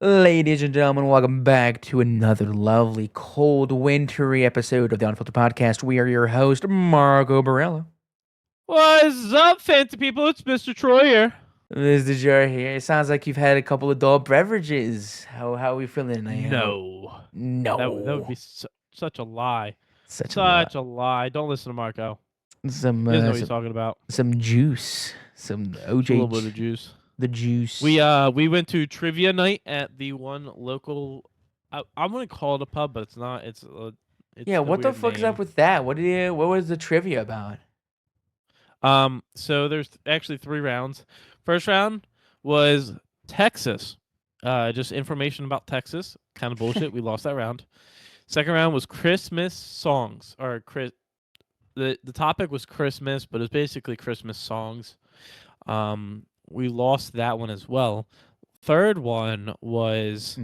Ladies and gentlemen, welcome back to another lovely, cold, wintry episode of the Unfiltered Podcast. We are your host, Marco Barilla. What's up, fancy people? It's Mr. Troy here. Mr. Jar here. It sounds like you've had a couple of adult beverages. How are we feeling tonight? No. No. That would be such a lie. Such Such a lie. Don't listen to Marco. some He doesn't know what he's talking about. some juice. Some OJ. A little bit of juice. The juice. We went to trivia night at the one local. I'm gonna call it a pub, but it's not. It's yeah. What the fuck is up with that? What was the trivia about? So there's actually 3 rounds. First round was Texas. Just information about Texas. Kind of bullshit. We lost that round. Second round was Christmas songs, or the topic was Christmas, but it's basically Christmas songs. We lost that one as well. Third one was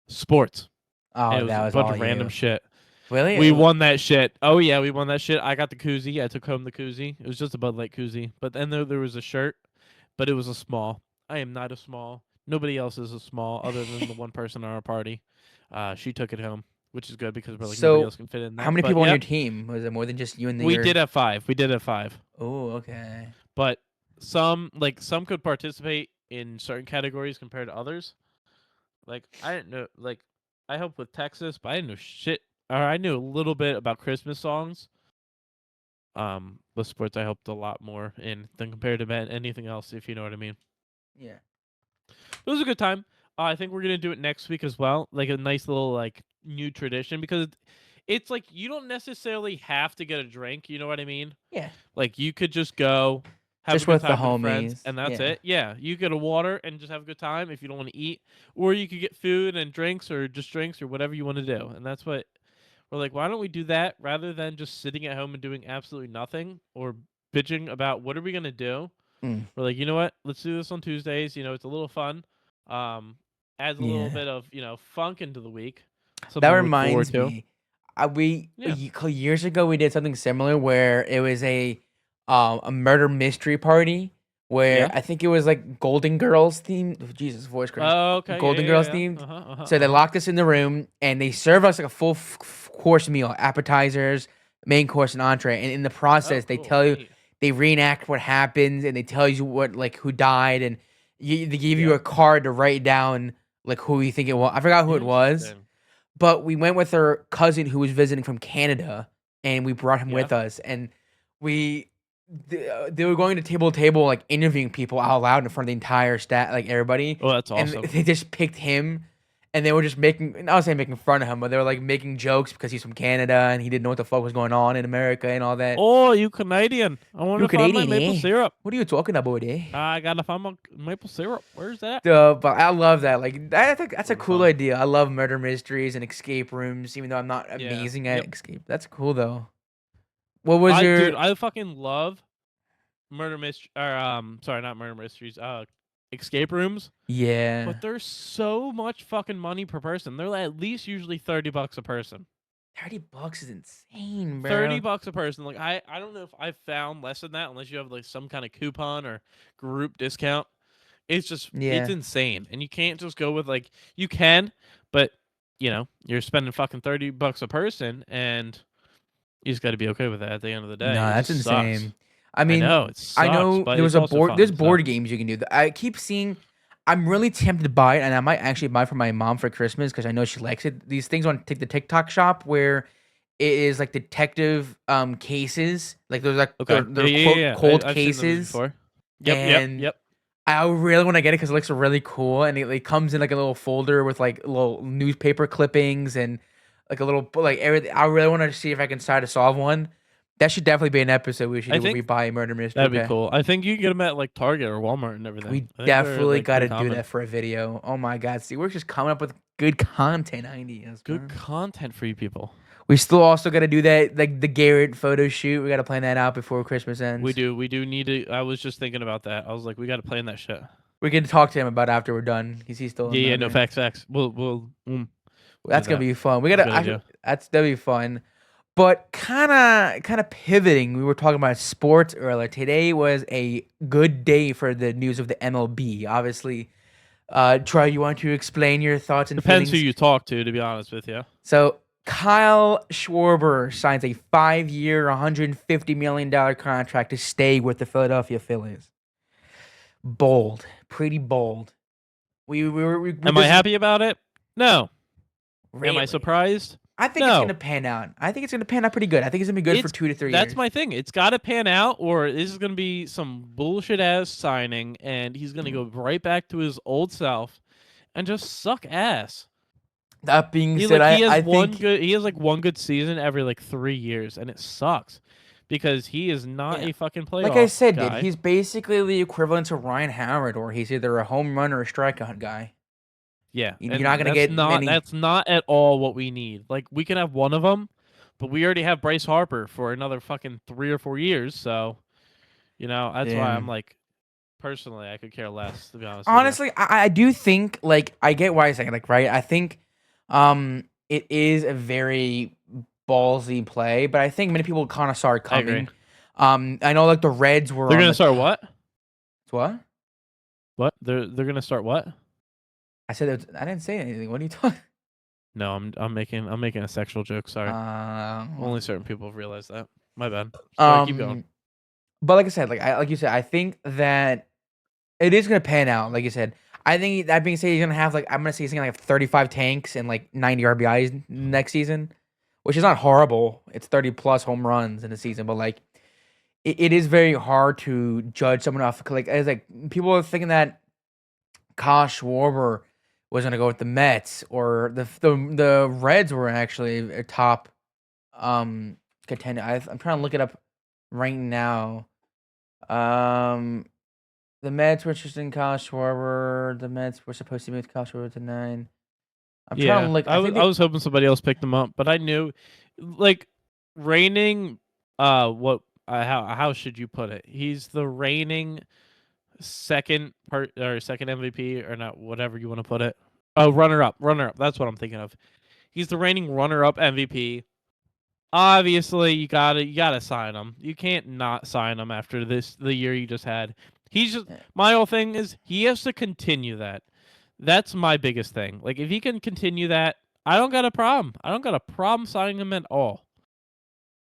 sports. Oh, it was that was a bunch all of random you. shit. Really? We won that shit. Oh yeah, we won that shit. I got the koozie. I took home the koozie. It was just a Bud Light koozie. But then there was a shirt, but it was a small. I am not a small. Nobody else is a small other than the one person on our party. She took it home, which is good because we're like nobody else can fit in there. How many people on your team? Was it more than just you and the? We did have 5. We did have 5. Oh, okay. But some could participate in certain categories compared to others. Like I didn't know. Like I helped with Texas, but I didn't know shit. Or I knew a little bit about Christmas songs. With sports, I helped a lot more in than compared to anything else, if you know what I mean. Yeah. It was a good time. I think we're gonna do it next week as well, like a nice little like new tradition because it's like you don't necessarily have to get a drink. You know what I mean? Yeah. Like you could just go have Just a good with the time with friends, homies, and that's yeah. it. Yeah, you get a water and just have a good time if you don't want to eat, or you could get food and drinks or just drinks or whatever you want to do, and that's what. We're like, why don't we do that rather than just sitting at home and doing absolutely nothing or bitching about what are we gonna do? We're like, you know what? Let's do this on Tuesdays. You know, it's a little fun. Adds a little bit of funk into the week. That reminds me. Years ago we did something similar where it was a murder mystery party where I think it was like Golden Girls themed. Oh, Jesus, voice crack. Oh, okay. Golden Girls themed. So they locked us in the room and they serve us like a full course meal, appetizers, main course, and entree. And in the process, they tell you, they reenact what happens and they tell you what who died, and they give you a card to write down like who you think it was. I forgot who it was, but we went with our cousin who was visiting from Canada, and we brought him with us, and they were going to table to table like interviewing people out loud in front of the entire staff, like everybody. Oh, that's awesome. And they just picked him. And they were just making, I was saying making fun of him, but they were like making jokes because he's from Canada and he didn't know what the fuck was going on in America and all that. Oh, you Canadian. I want to find my maple syrup. What are you talking about, eh? I gotta find my maple syrup. Where's that? But I love that. Like, I think that's a cool idea. I love murder mysteries and escape rooms, even though I'm not amazing at escape. That's cool, though. What was your... Dude, I fucking love murder mystery, or, sorry, not murder mysteries, escape rooms. Yeah. But there's so much fucking money per person. They're at least usually $30 a person. $30 is insane, bro. $30 a person. Like I don't know if I've found less than that unless you have like some kind of coupon or group discount. It's just it's insane. And you can't just go with like you can, but you're spending fucking $30 a person and you just got to be okay with that at the end of the day. No, that's insane. Sucks. I mean, I know there was there's board games you can do. I keep seeing, I'm really tempted to buy it, and I might actually buy it for my mom for Christmas because I know she likes it. These things on the TikTok shop where it is like detective cases, like there's like they're cold cases. Yep. I really want to get it because it looks really cool, and it comes in like a little folder with like little newspaper clippings and like a little like everything. I really want to see if I can try to solve one. That should definitely be an episode we should do when we buy a murder mystery. That'd be cool. I think you can get them at like Target or Walmart and everything. We definitely got to do that for a video. Oh my God. See, we're just coming up with good content ideas. Good content for you people. We still also got to do that, like the Garrett photo shoot. We got to plan that out before Christmas ends. We do need to. I was just thinking about that. I was like, we got to plan that shit. We can talk to him about it after we're done. He's still. Yeah, no, facts. That's going to be fun. That'd be fun. But kind of pivoting, we were talking about sports earlier. Today was a good day for the news of the MLB. Obviously, Troy, you want to explain your thoughts and Depends feelings? who you talk to be honest with you. So Kyle Schwarber signs a 5-year, $150 million contract to stay with the Philadelphia Phillies. Bold, pretty bold. We Am I just happy about it? No. Am I really. surprised? I think it's No. gonna pan out. I think it's gonna pan out pretty good. I think it's gonna be good for 2 to 3 That's years. my thing. It's got to pan out, or this is going to be some bullshit ass signing, and he's going to go right back to his old self and just suck ass. That being He said, like he has I one think good he has like one good season every like 3 years, and it sucks because he is not yeah, a fucking like I playoff said, dude, guy. he's basically the equivalent to Ryan Howard, or he's either a home run or a strikeout guy. Yeah, You're not and gonna get many. that's not at all what we need. Like we can have one of them, but we already have Bryce Harper for another fucking 3 or 4 years, so that's why I'm Damn. like personally I could care less to be honest with you. Honestly, I do think like I get why you're saying like right. I think it is a very ballsy play, but I think many people kind of saw it I agree. coming. I know like the Reds were They're on going to the start what? What? What? They're going to start what? I said I didn't say anything. What are you talking? No, I'm making a sexual joke, sorry. Only certain people have realized that. My bad. Sorry, keep going. But like I said, like you said, I think that it is gonna pan out. Like you said, I think that being said, he's gonna have like I'm gonna say he's gonna have 35 tanks and like 90 RBIs next season, which is not horrible. It's 30 plus home runs in a season, but like it is very hard to judge someone off. Like it's like people are thinking that Kyle Schwarber was gonna go with the Mets or the Reds were actually a top contender. I'm trying to look it up right now. Um, the Mets were interested in Kyle Schwarber. The Mets were supposed to move Kyle Schwarber to 9. I'm trying to look. I was hoping somebody else picked him up, but I knew, like, reigning. How should you put it? He's the reigning second MVP or not, whatever you want to put it. Oh, runner up. That's what I'm thinking of. He's the reigning runner up MVP. Obviously, you gotta sign him. You can't not sign him after the year you just had. My whole thing is he has to continue that. That's my biggest thing. Like if he can continue that, I don't got a problem. I don't got a problem signing him at all.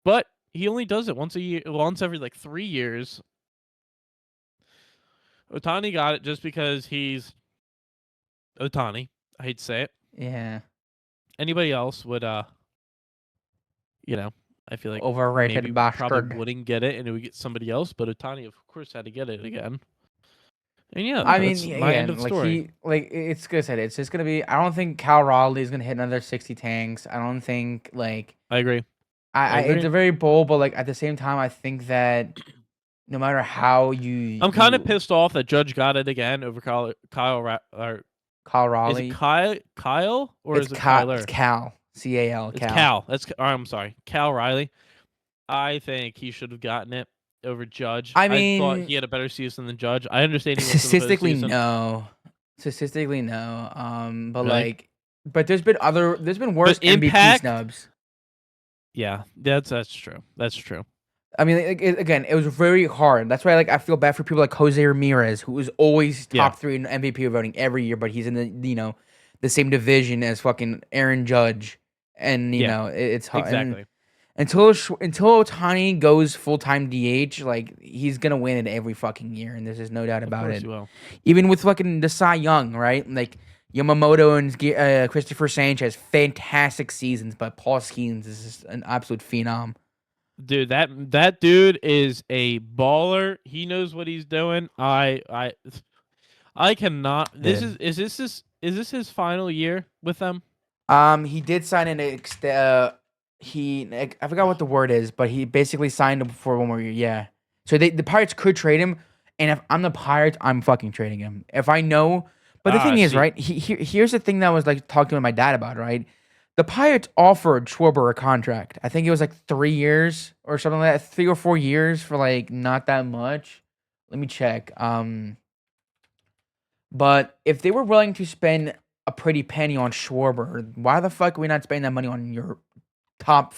But he only does it once every like 3 years. Ohtani got it just because he's Ohtani. I hate to say it. Yeah. Anybody else would I feel like Overrated maybe bastard. probably wouldn't get it, and it would get somebody else. But Ohtani, of course, had to get it again. And yeah, I mean, that's my end of the story. It's good. Said it's just gonna be. I don't think Cal Raleigh is gonna hit another 60 tanks. I don't think like. I agree. It's a very bold, but like at the same time, I think that no matter how I'm kind of pissed off that Judge got it again over Kyle Raleigh. Is it Kyle or it's is it Cal, Kyler? It's Cal. CAL. It's Cal. I'm sorry, Cal Riley. I think he should have gotten it over Judge. I mean, thought he had a better season than Judge. I understand he statistically no. But really? But there's been worse MVP snubs. Yeah, that's true. That's true. I mean, again, it was very hard. That's why, I feel bad for people like Jose Ramirez, who was always top 3 in MVP voting every year, but he's in the same division as fucking Aaron Judge, and it's hard. Exactly. Until Ohtani goes full-time DH, like he's gonna win it every fucking year, and there's just no doubt about it. Of course he will. Even with fucking the Cy Young, right? Like Yamamoto and Christopher Sanchez, fantastic seasons, but Paul Skeens is just an absolute phenom. Dude, that dude is a baller. He knows what he's doing. I cannot. Is this his final year with them? He did sign I forgot what the word is, but he basically signed him for 1 more year. Yeah. So the Pirates could trade him, and if I'm the Pirates, I'm fucking trading him. If I know, but the thing is, right? Here's the thing that I was like talking to my dad about, right? The Pirates offered Schwarber a contract. I think it was like 3 years or something like that, 3 or 4 years for like not that much. Let me check. But if they were willing to spend a pretty penny on Schwarber, why the fuck are we not spending that money on your top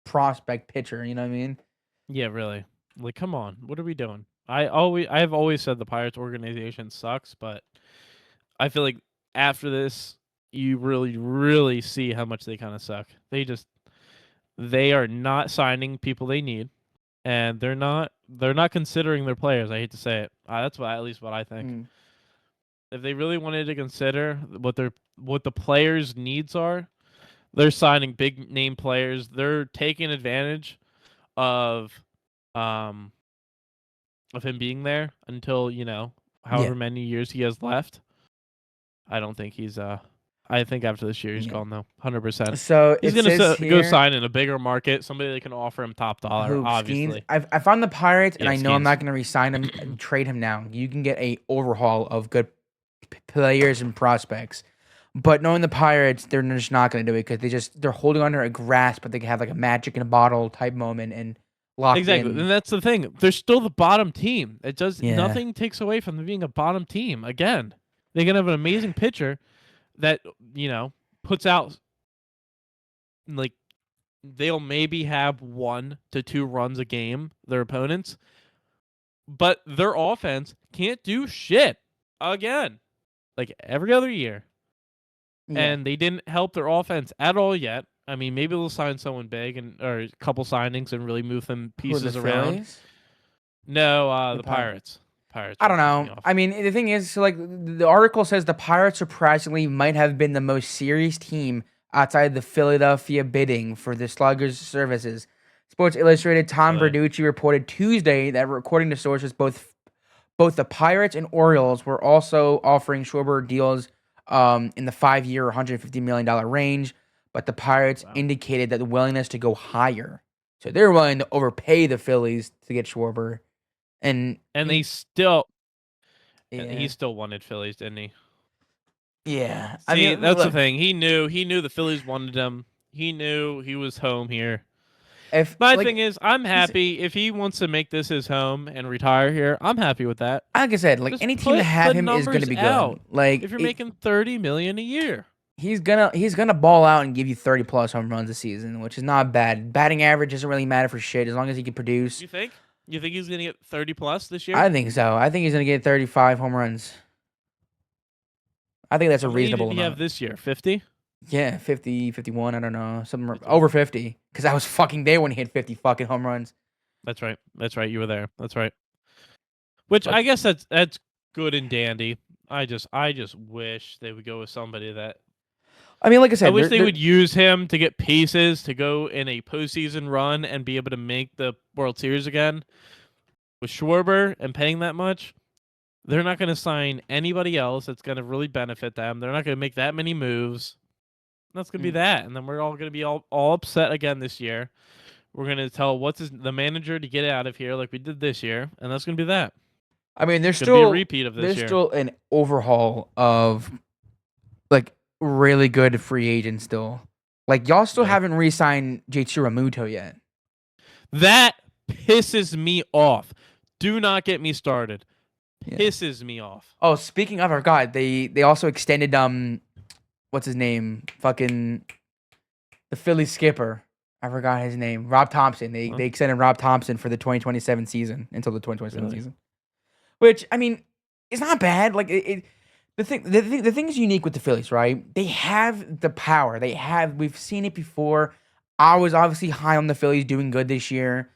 prospect pitcher? You know what I mean? Yeah, really. Like, come on, what are we doing? I've always said the Pirates organization sucks, but I feel like after this, you really see how much they kind of suck. They are not signing people they need, and they're not considering their players. I hate to say it. That's at least what I think. If they really wanted to consider what the players' needs are, they're signing big name players. They're taking advantage of um him being there until, however many years he has left. I don't think he's I think after this year he's gone though, 100%. So He's it says gonna go here, sign in a bigger market, somebody that can offer him top dollar. who, Obviously, Skeens? I found the Pirates, and Yeah, I know I'm Skeens. not going to re-sign him and trade him now. You can get a overhaul of good players and prospects. But knowing the Pirates, they're just not going to do it because they're holding on to a grasp, but they can have like a magic in a bottle type moment and lock exactly, in. and that's the thing. They're still the bottom team. It does Yeah. nothing takes away from them being a bottom team. Again, they can have an amazing pitcher that puts out like they'll maybe have 1 to 2 runs a game, their opponents, but their offense can't do shit again, like every other year. Yeah. And they didn't help their offense at all yet. I mean, maybe they'll sign someone big or a couple signings and really move them pieces the around. Phillies? No, the Pirates. I don't know. I mean, the thing is, so like the article says, the Pirates surprisingly might have been the most serious team outside the Philadelphia bidding for the Sluggers' services. Sports Illustrated Tom Verducci reported Tuesday that, according to sources, both the Pirates and Orioles were also offering Schwarber deals in the 5-year, $150 million range, but the Pirates indicated that the willingness to go higher. So they're willing to overpay the Phillies to get Schwarber. And they still, he still wanted Phillies, didn't he? Yeah. See, I mean, that's the thing. He knew the Phillies wanted him. He knew he was home here. My thing is, I'm happy if he wants to make this his home and retire here. I'm happy with that. Like I said, like, just any team to have him is going to be good. Like, if you're making $30 million a year, he's gonna ball out and give you 30+ home runs a season, which is not bad. Batting average doesn't really matter for shit as long as he can produce. You think? You think he's gonna get 30+ this year? I think so. I think he's gonna get 35 home runs. I think that's a reasonable amount. What did he have this year? 50? Yeah, 50, 51. I don't know, something over 50. Because I was fucking there when he hit 50 fucking home runs. That's right. That's right. You were there. That's right. Which I guess that's good and dandy. I just wish they would go with somebody that. I mean, like I said, I wish they would use him to get pieces to go in a postseason run and be able to make the World Series again. With Schwarber and paying that much, they're not going to sign anybody else that's going to really benefit them. They're not going to make that many moves. That's going to be that. And then we're all going to be all upset again this year. We're going to tell the manager to get out of here like we did this year. And that's going to be that. I mean, there's still be a repeat of this year. There's still an overhaul of, like, really good free agents still. Like, y'all still haven't re-signed J.T. Realmuto yet. That pisses me off. Do not get me started. Pisses me off. Oh, speaking of, I forgot, they also extended what's his name? Fucking the Philly skipper. I forgot his name. Rob Thompson. They extended Rob Thompson for the 2027 season until the 2027 season. Which, I mean, it's not bad. Like the thing is unique with the Phillies, right? They have the power. We've seen it before. I was obviously high on the Phillies doing good this year.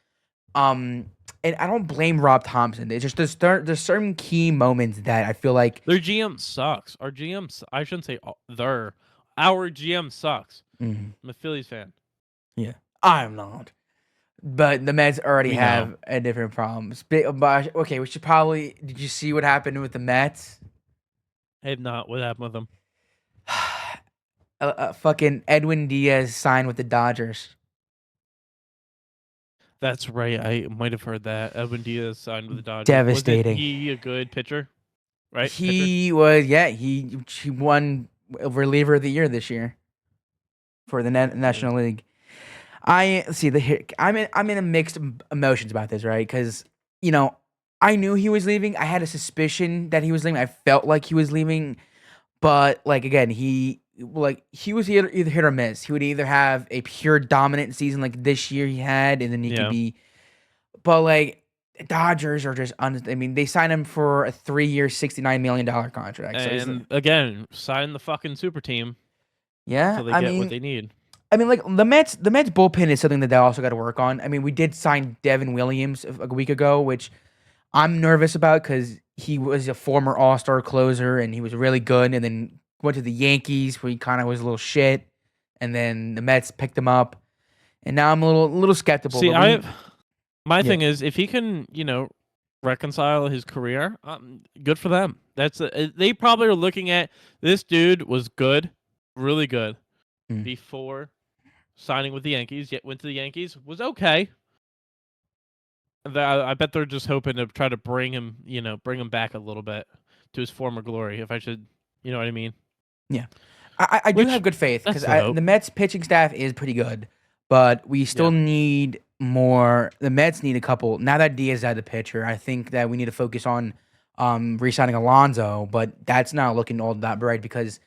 And I don't blame Rob Thompson. It's just there's certain key moments that I feel like their GM sucks. Our GM, I shouldn't say our GM sucks. I'm a Phillies fan. Yeah, I'm not. But the Mets already have a different problem. But okay, we should probably. Did you see what happened with the Mets? I have not. What happened with them? Fucking Edwin Diaz signed with the Dodgers. That's right. I might have heard that. Edwin Diaz signed with the Dodgers. Devastating. Was he a good pitcher? Right? He was. Yeah, he won reliever of the year this year for the National League. I'm in a mixed emotions about this, right? Because I knew he was leaving. I had a suspicion that he was leaving. I felt like he was leaving, but like again, he was either hit or miss. He would either have a pure dominant season like this year he had, and then he could be. But like The Dodgers are just. I mean, they signed him for a 3-year, $69 million contract. So he's And again, sign the fucking super team yeah. till they get what they need. I mean, like the Mets bullpen is something that they also got to work on. I mean, we did sign Devin Williams a week ago, which I'm nervous about because he was a former All-Star closer and he was really good, and then went to the Yankees where he kind of was a little shit, and then the Mets picked him up, and now I'm a little skeptical. See, but my yeah. thing is if he can, reconcile his career, good for them. They probably are looking at this dude was good, really good before signing with the Yankees. Yet went to the Yankees, was okay. I bet they're just hoping to try to bring him back a little bit to his former glory. If I should, you know what I mean? Yeah, I do have good faith because the Mets pitching staff is pretty good, but we still need more. The Mets need a couple. Now that Diaz had the pitcher, I think that we need to focus on re-signing Alonso, but that's not looking all that bright because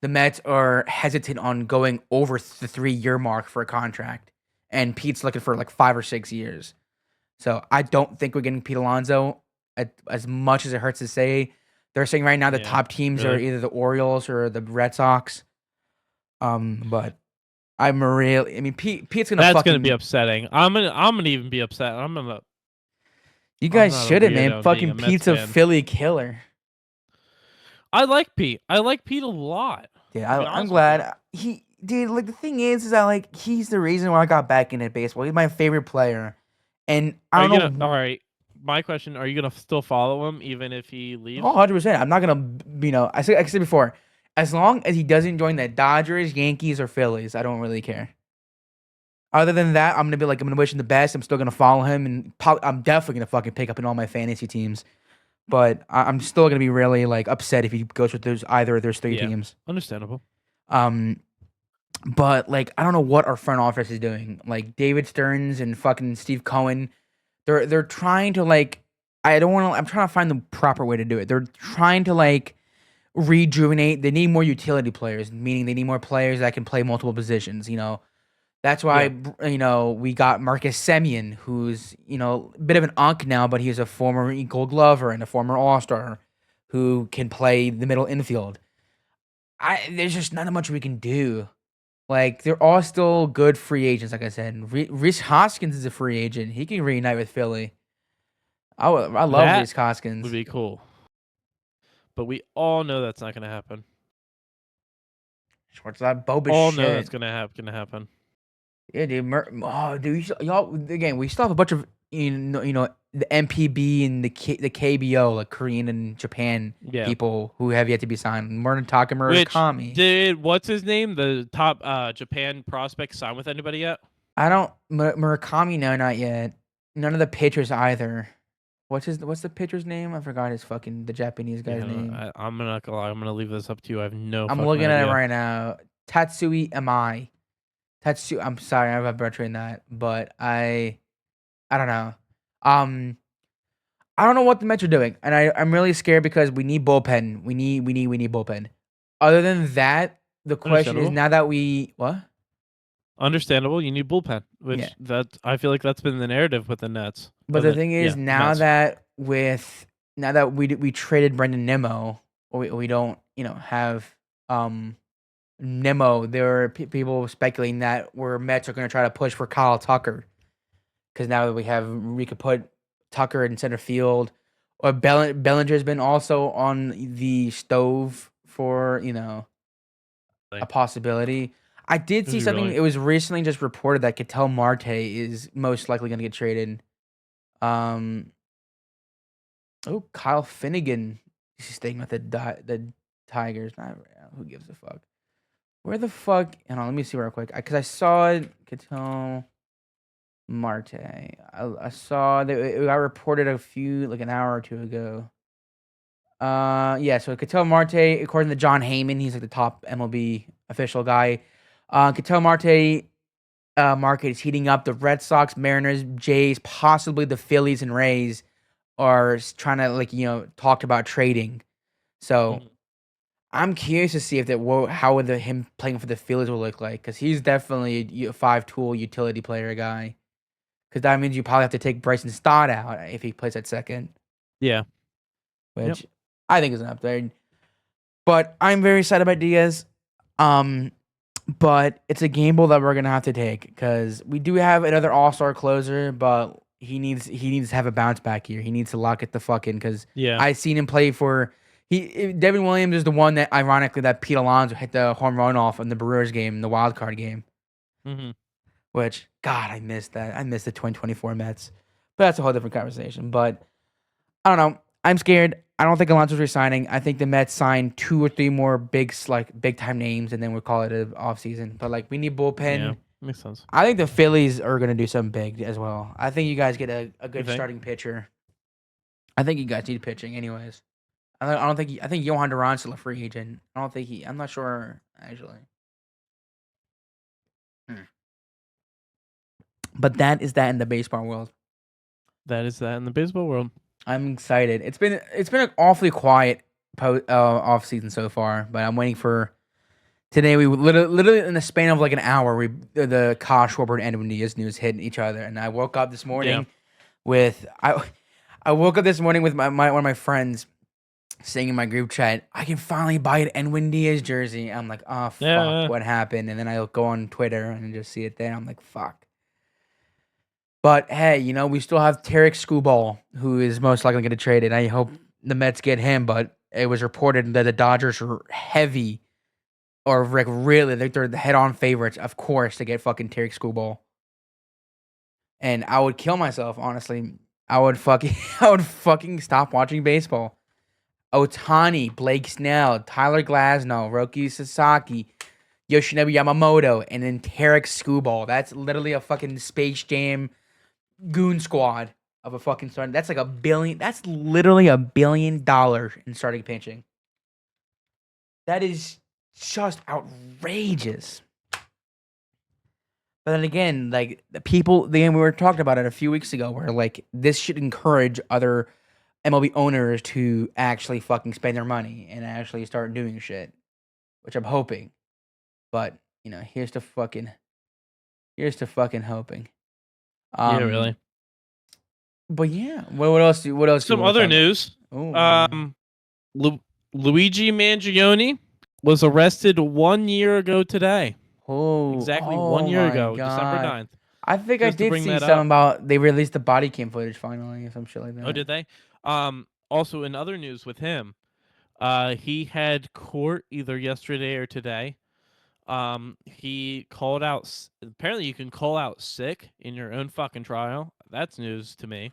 the Mets are hesitant on going over the 3-year mark for a contract, and Pete's looking for like 5 or 6 years. So I don't think we're getting Pete Alonso. As much as it hurts to say, they're saying right now the top teams are either the Orioles or the Red Sox. But I mean, Pete's gonna. That's gonna be upsetting. I'm gonna even be upset. You guys shouldn't, man. Fucking Pete's a Philly killer. I like Pete. I like Pete a lot. Yeah, I'm glad dude. Like the thing is that like he's the reason why I got back into baseball. He's my favorite player. And I don't know. All right. My question: are you gonna still follow him even if he leaves? Oh, 100%. I'm not gonna. I said before, as long as he doesn't join the Dodgers, Yankees, or Phillies, I don't really care. Other than that, I'm gonna wish him the best. I'm still gonna follow him, and I'm definitely gonna fucking pick up in all my fantasy teams. But I'm still gonna be really like upset if he goes with either of those 3 teams. Understandable. But like I don't know what our front office is doing. Like David Stearns and fucking Steve Cohen, they're trying to like I'm trying to find the proper way to do it. They're trying to like rejuvenate. They need more utility players, meaning they need more players that can play multiple positions. That's why we got Marcus Semien, who's a bit of an unk now, but he's a former Gold Glover and a former All-Star who can play the middle infield. There's just not much we can do. Like, they're all still good free agents, like I said. Rhys Hoskins is a free agent. He can reunite with Philly. I love Rhys Hoskins. Would be cool. But we all know that's not going to happen. Shortstop, bogus all shit. know that's going to happen. Yeah, dude. Dude, y'all, again, we still have a bunch of, the MPB and the KBO, like Korean and Japan people who have yet to be signed. Murata Murakami. Did what's his name? The top Japan prospect sign with anybody yet? I don't. Murakami, no, not yet. None of the pitchers either. What's the pitcher's name? I forgot the Japanese guy's name. I'm not gonna lie. I'm gonna leave this up to you. I have no. I'm looking at it right now. Tatsui Amai. I'm sorry, I'm butchering that, but I don't know. I don't know what the Mets are doing, and I'm really scared because we need bullpen. We need bullpen. Other than that, the question is now that what? Understandable. You need bullpen, which I feel like that's been the narrative with the Nets. But the thing is, now that we traded Brendan Nimmo, we don't have Nimmo. There are people speculating that Mets are going to try to push for Kyle Tucker because now that we could put Tucker in center field, or Bellinger's been also on the stove for a possibility. I did see something. It was recently just reported that Ketel Marte is most likely going to get traded. Kyle Finnegan is staying with the Tigers. Who gives a fuck? Where the fuck? Hold on, let me see real quick. Because I saw it. Ketel Marte. I saw that it got reported an hour or two ago. So Ketel Marte, according to John Heyman, he's like the top MLB official guy. Ketel Marte market is heating up. The Red Sox, Mariners, Jays, possibly the Phillies and Rays are trying to talked about trading. So I'm curious to see how would him playing for the Phillies will look like, because he's definitely a 5-tool utility player guy. because that means you probably have to take Bryson Stott out if he plays at second, Yeah. which I think is an upgrade. But I'm very excited about Diaz. But it's a gamble that we're gonna have to take because we do have another all-star closer, but he needs to have a bounce back here. He needs to lock it the fuck in because Yeah. I seen him play for Devin Williams is the one that ironically that Pete Alonso hit the home run off in the Brewers game, the wild card game. Mm-hmm. Which God, I missed that. I missed the 2024 Mets, but that's a whole different conversation. But I don't know. I'm scared. I don't think Alonso's resigning. I think the Mets sign 2 or 3 more big time names, and then we'll call it an off season. But like we need bullpen. Yeah. Makes sense. I think the Phillies are gonna do something big as well. I think you guys get a good think? starting pitcher. I think you guys need pitching, anyways. I don't think I think Johan Duran's still a free agent. I don't think I'm not sure actually. But that is that in the baseball world. That is that in the baseball world. I'm excited. It's been an awfully quiet off season so far, but I'm waiting for today. We literally in the span of like an hour, the Kyle Schwarberr and Edwin Diaz news hit each other, and I woke up this morning with I woke up this morning with my one of my friends saying in my group chat, I can finally buy an Edwin Diaz jersey. I'm like, oh fuck, what happened? And then I go on Twitter and just see it there. I'm like, fuck. But hey, we still have Tarek Skubal, who is most likely going to trade it. I hope the Mets get him, but it was reported that the Dodgers are heavy, or like really, they're the head-on favorites, of course, to get fucking Tarek Skubal. And I would kill myself, honestly. I would fucking stop watching baseball. Otani, Blake Snell, Tyler Glasnow, Roki Sasaki, Yoshinobu Yamamoto, and then Tarek Skubal. That's literally a fucking Space Jam goon squad of a fucking starting. That's like $1 billion. That's literally $1 billion in starting pitching. That is just outrageous. But then again, like we were talking about it a few weeks ago, where like this should encourage other MLB owners to actually fucking spend their money and actually start doing shit, which I'm hoping. But here's to fucking hoping. Yeah, really. But yeah, what else? Some other news. Luigi Mangione was arrested 1 year ago today. Exactly 1 year ago, December 9th. I think I did see something about they released the body cam footage finally, or some shit like that. Oh, did they? Also, in other news with him, he had court either yesterday or today. He called out. Apparently, you can call out sick in your own fucking trial. That's news to me.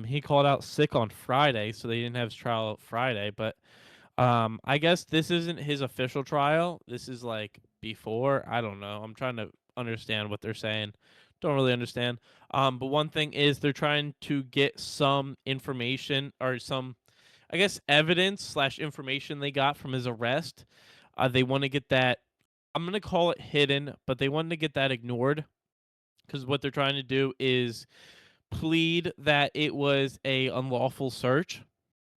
He called out sick on Friday, so they didn't have his trial Friday. But I guess this isn't his official trial. This is like before. I don't know. I'm trying to understand what they're saying. Don't really understand. But one thing is they're trying to get some information or some, I guess, evidence / information they got from his arrest. They want to get that. I'm going to call it hidden, but they want to get that ignored because what they're trying to do is plead that it was a unlawful search,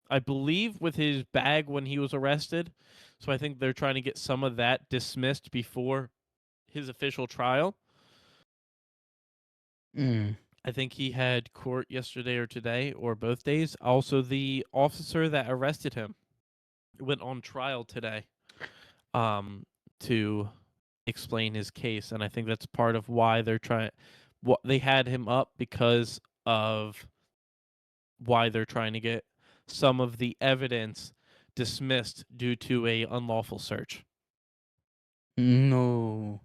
I believe, with his bag when he was arrested. So I think they're trying to get some of that dismissed before his official trial. I think he had court yesterday or today or both days. Also, the officer that arrested him went on trial today to explain his case, and I think that's part of why they're trying. What they had him up because of why they're trying to get some of the evidence dismissed due to a unlawful search. No.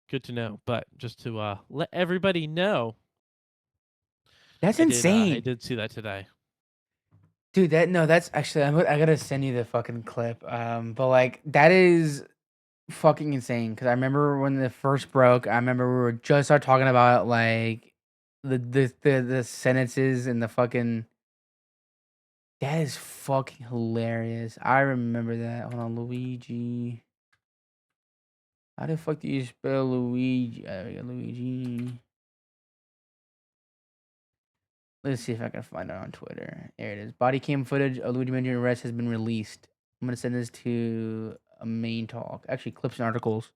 Good to know, but just to let everybody know. That's insane. I did see that today. Dude, that's actually I gotta send you the fucking clip. But like that is fucking insane because I remember when the first broke. I remember we were just started talking about like the sentences and the fucking. That is fucking hilarious. I remember that. Hold on, Luigi. How the fuck do you spell Luigi? There we go, Luigi. Let's see if I can find it on Twitter. There it is. Body cam footage of Luigi Mangione arrest has been released. I'm gonna send this to a main talk. Actually, clips and articles.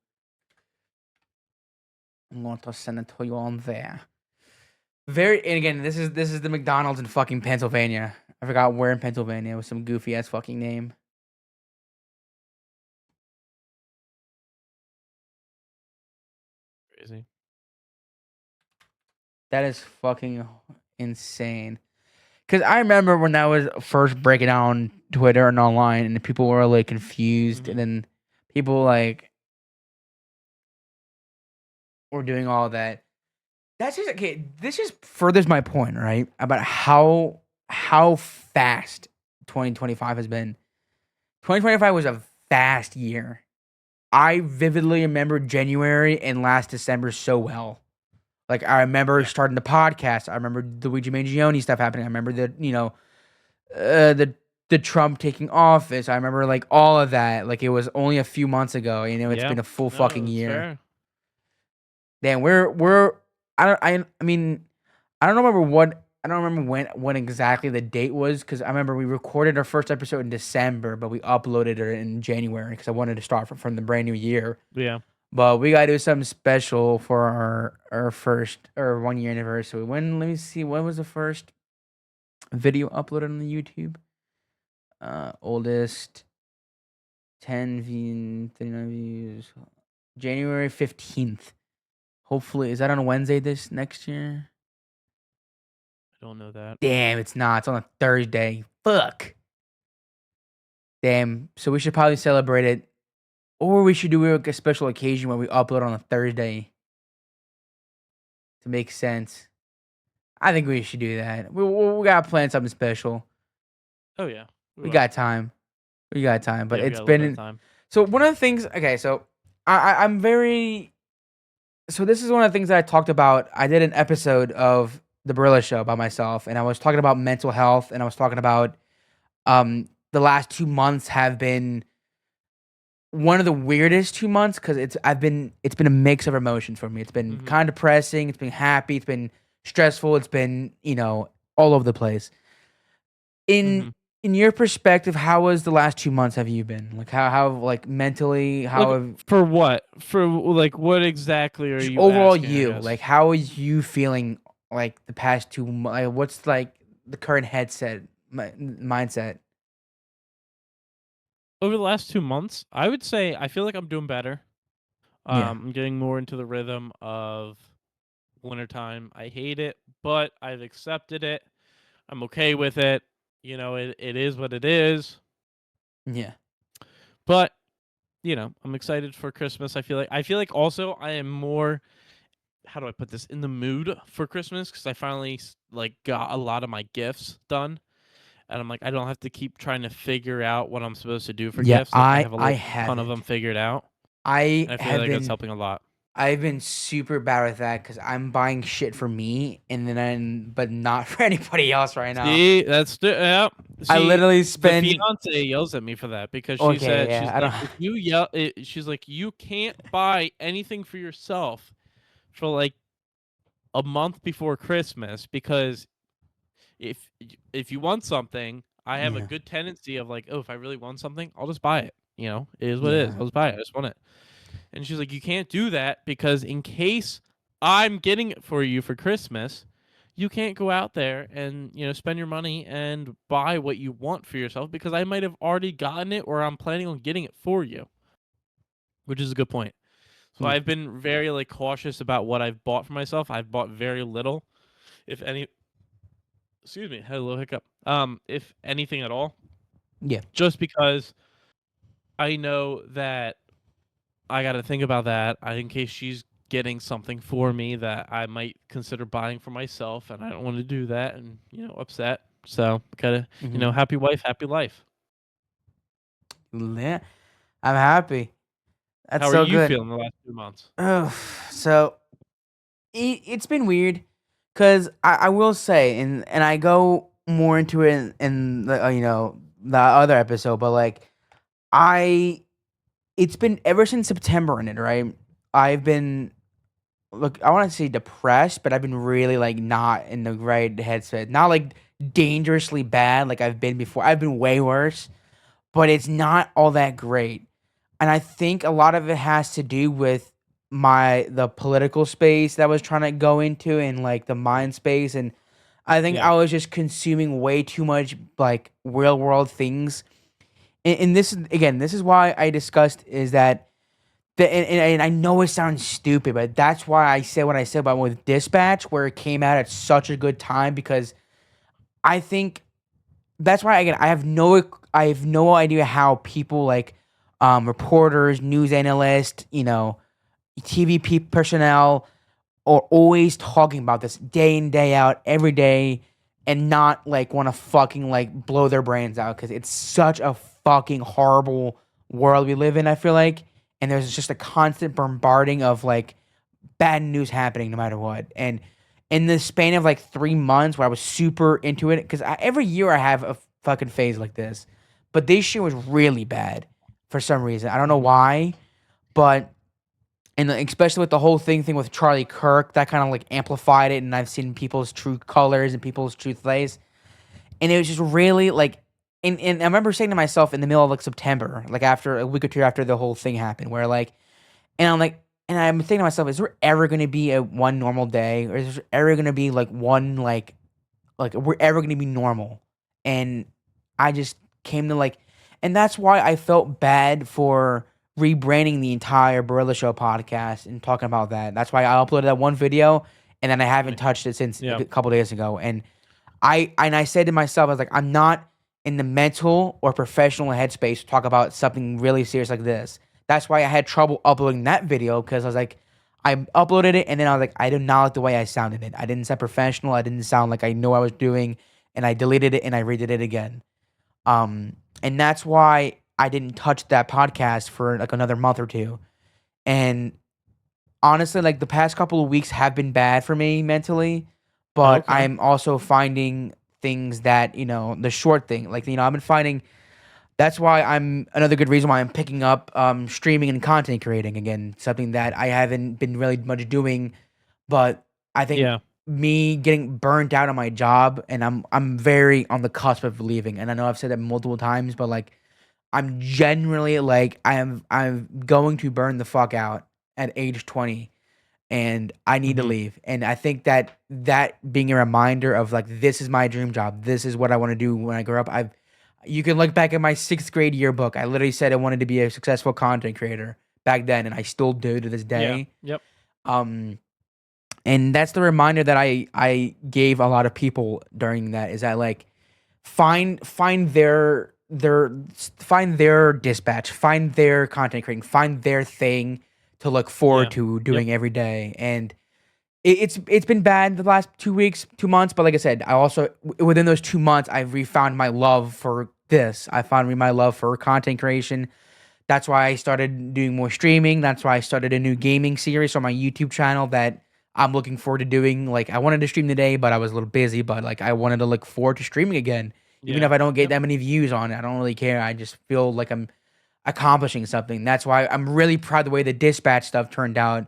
I'm going to send it to you on there. And again, this is the McDonald's in fucking Pennsylvania. I forgot where in Pennsylvania with some goofy ass fucking name. Crazy. That is fucking insane. Because I remember when I was first breaking down Twitter and online, and people were like confused, and then people like were doing all that. That's just okay. This just furthers my point, right? About how fast 2025 has been. 2025 was a fast year. I vividly remember January and last December so well. Like I remember starting the podcast. I remember the Luigi Mangione stuff happening. I remember the Trump taking office. I remember like all of that. Like it was only a few months ago. It's been a full fucking year. Fair. Damn, we're I mean I don't remember when exactly the date was, because I remember we recorded our first episode in December, but we uploaded it in January because I wanted to start from the brand new year. Yeah. But we gotta do something special for our first or 1 year anniversary. Let me see, when was the first video uploaded on the YouTube? Oldest 10 views, 39 views. January 15th. Hopefully, is that on a Wednesday this next year? I don't know that. Damn, it's not. It's on a Thursday. Fuck. Damn. So we should probably celebrate it. Or we should do a special occasion where we upload on a Thursday. To make sense. I think we should do that. We got to plan something special. Oh, yeah. We got time. But Yeah, it's been... time. So one of the things... Okay, so I'm very... So this is one of the things that I talked about. I did an episode of the Barila Show by myself, and I was talking about mental health, and I was talking about the last 2 months have been one of the weirdest 2 months, because it's been a mix of emotions for me. It's been kind of depressing, it's been happy, it's been stressful, it's been all over the place. In your perspective, how was the last 2 months have you been? Like how like mentally, for what? For like what exactly are you overall asking, like how are you feeling like the past 2 months? Like, what's like the current mindset? Over the last 2 months, I would say I feel like I'm doing better. Yeah. I'm getting more into the rhythm of wintertime. I hate it, but I've accepted it. I'm okay with it. It is what it is. Yeah. But, I'm excited for Christmas. I feel like also I am more, how do I put this, in the mood for Christmas, because I finally got a lot of my gifts done. And I'm like, I don't have to keep trying to figure out what I'm supposed to do for gifts. Like, I have a ton of them figured out. And I feel like that's helping a lot. I've been super bad with that, because I'm buying shit for me but not for anybody else right now. See, that's I literally spend. The fiance yells at me for that, because she said she's like, you can't buy anything for yourself for like a month before Christmas, because if you want something, I have a good tendency of like, oh, if I really want something, I'll just buy it. It is what it is. I'll just buy it. I just want it. And she's like, you can't do that, because in case I'm getting it for you for Christmas, you can't go out there and, spend your money and buy what you want for yourself, because I might have already gotten it, or I'm planning on getting it for you, which is a good point. So I've been very cautious about what I've bought for myself. I've bought very little, if any. Excuse me, had a little hiccup. If anything at all. Yeah. Just because I know that I got to think about that in case she's getting something for me that I might consider buying for myself, and I don't want to do that and, upset. So, gotta, happy wife, happy life. Yeah, I'm happy. That's How so are you good. feeling the last 2 months? So it's been weird, because I will say, and I go more into it in the the other episode, but like it's been ever since September in it, right? I've been I want to say depressed, but I've been really not in the right headset. Not like dangerously bad like I've been before. I've been way worse, but it's not all that great. And I think a lot of it has to do with the political space that I was trying to go into and like the mind space, and I think Yeah. I was just consuming way too much like real world things. And this is again, this is why I discussed is that and I know it sounds stupid, but that's why I said what I said about with Dispatch, where it came out at such a good time because I think that's why again I have no idea how people like reporters, news analysts, TV personnel are always talking about this day in day out every day and not like want to fucking like blow their brains out because it's such a fucking horrible world we live in. I feel like, and there's just a constant bombarding of like bad news happening no matter what. And in the span of like 3 months where I was super into it, because every year I have a fucking phase like this, but this year was really bad for some reason. I don't know Mhm. why, but and especially with the whole thing with Charlie Kirk, that kind of like amplified it, and I've seen people's true colors and people's true face, and it was just really like, and I remember saying to myself in the middle of like September, like after a week or two after the whole thing happened, where like, and I'm like, and I'm thinking to myself, is there ever gonna be a one normal day, or is there ever gonna be like one like we're ever gonna be normal? And I just came to like, and that's why I felt bad for rebranding the entire Barilla Show podcast and talking about that. That's why I uploaded that one video, and then I haven't touched it since Yeah. a couple days ago. And I said to myself, I was like, I'm not in the mental or professional headspace to talk about something really serious like this. That's why I had trouble uploading that video because I was like, I uploaded it and then I was like, I did not like the way I sounded it. I didn't sound professional. I didn't sound like I know what I was doing, and I deleted it and I redid it again. And that's why I didn't touch that podcast for like another month or two. And honestly, like the past couple of weeks have been bad for me mentally, but Okay. I'm also finding things that, the short thing, like, I've been finding that's why I'm another good reason why I'm picking up streaming and content creating again, something that I haven't been really much doing, but I think Yeah. me getting burnt out on my job and I'm very on the cusp of leaving. And I know I've said that multiple times, but like I'm generally like I'm going to burn the fuck out at age 20 and I need to Mhm. leave. And I think that being a reminder of like this is my dream job. This is what I want to do when I grow up. You can look back at my 6th grade yearbook. I literally said I wanted to be a successful content creator back then and I still do to this Yeah. day. Yep. Um and that's the reminder that I gave a lot of people during that is that like find their dispatch, find their content creating, find their thing to look forward Yeah. to Yep. doing every day. And it's been bad the last 2 weeks, 2 months, but like I said, I also within those 2 months I've refound my love for this. I found my love for content creation. That's why I started doing more streaming. That's why I started a new gaming series on my YouTube channel that I'm looking forward to doing. Like I wanted to stream today, but I was a little busy. But like I wanted to look forward to streaming again, even Yeah. if I don't get Yep. that many views on it. I don't really care. I just feel like I'm accomplishing something. That's why I'm really proud the way the dispatch stuff turned out.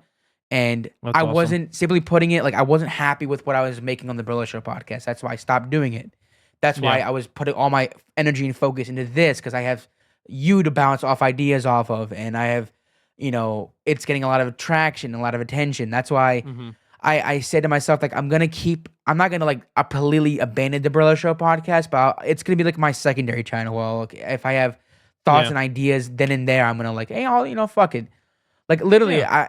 And That's I awesome. wasn't simply putting it like I wasn't happy with what I was making on the Barilla Show podcast. That's why I stopped doing it. That's why Yeah. I was putting all my energy and focus into this because I have you to bounce off ideas off of, and I have, it's getting a lot of traction, a lot of attention. That's why Mhm. I said to myself like I'm not gonna like completely abandon the Barilla Show podcast, but it's gonna be like my secondary channel. Well, like, if I have thoughts Yeah. and ideas then and there, I'm gonna like, hey, I'll fuck it. Like literally, Yeah.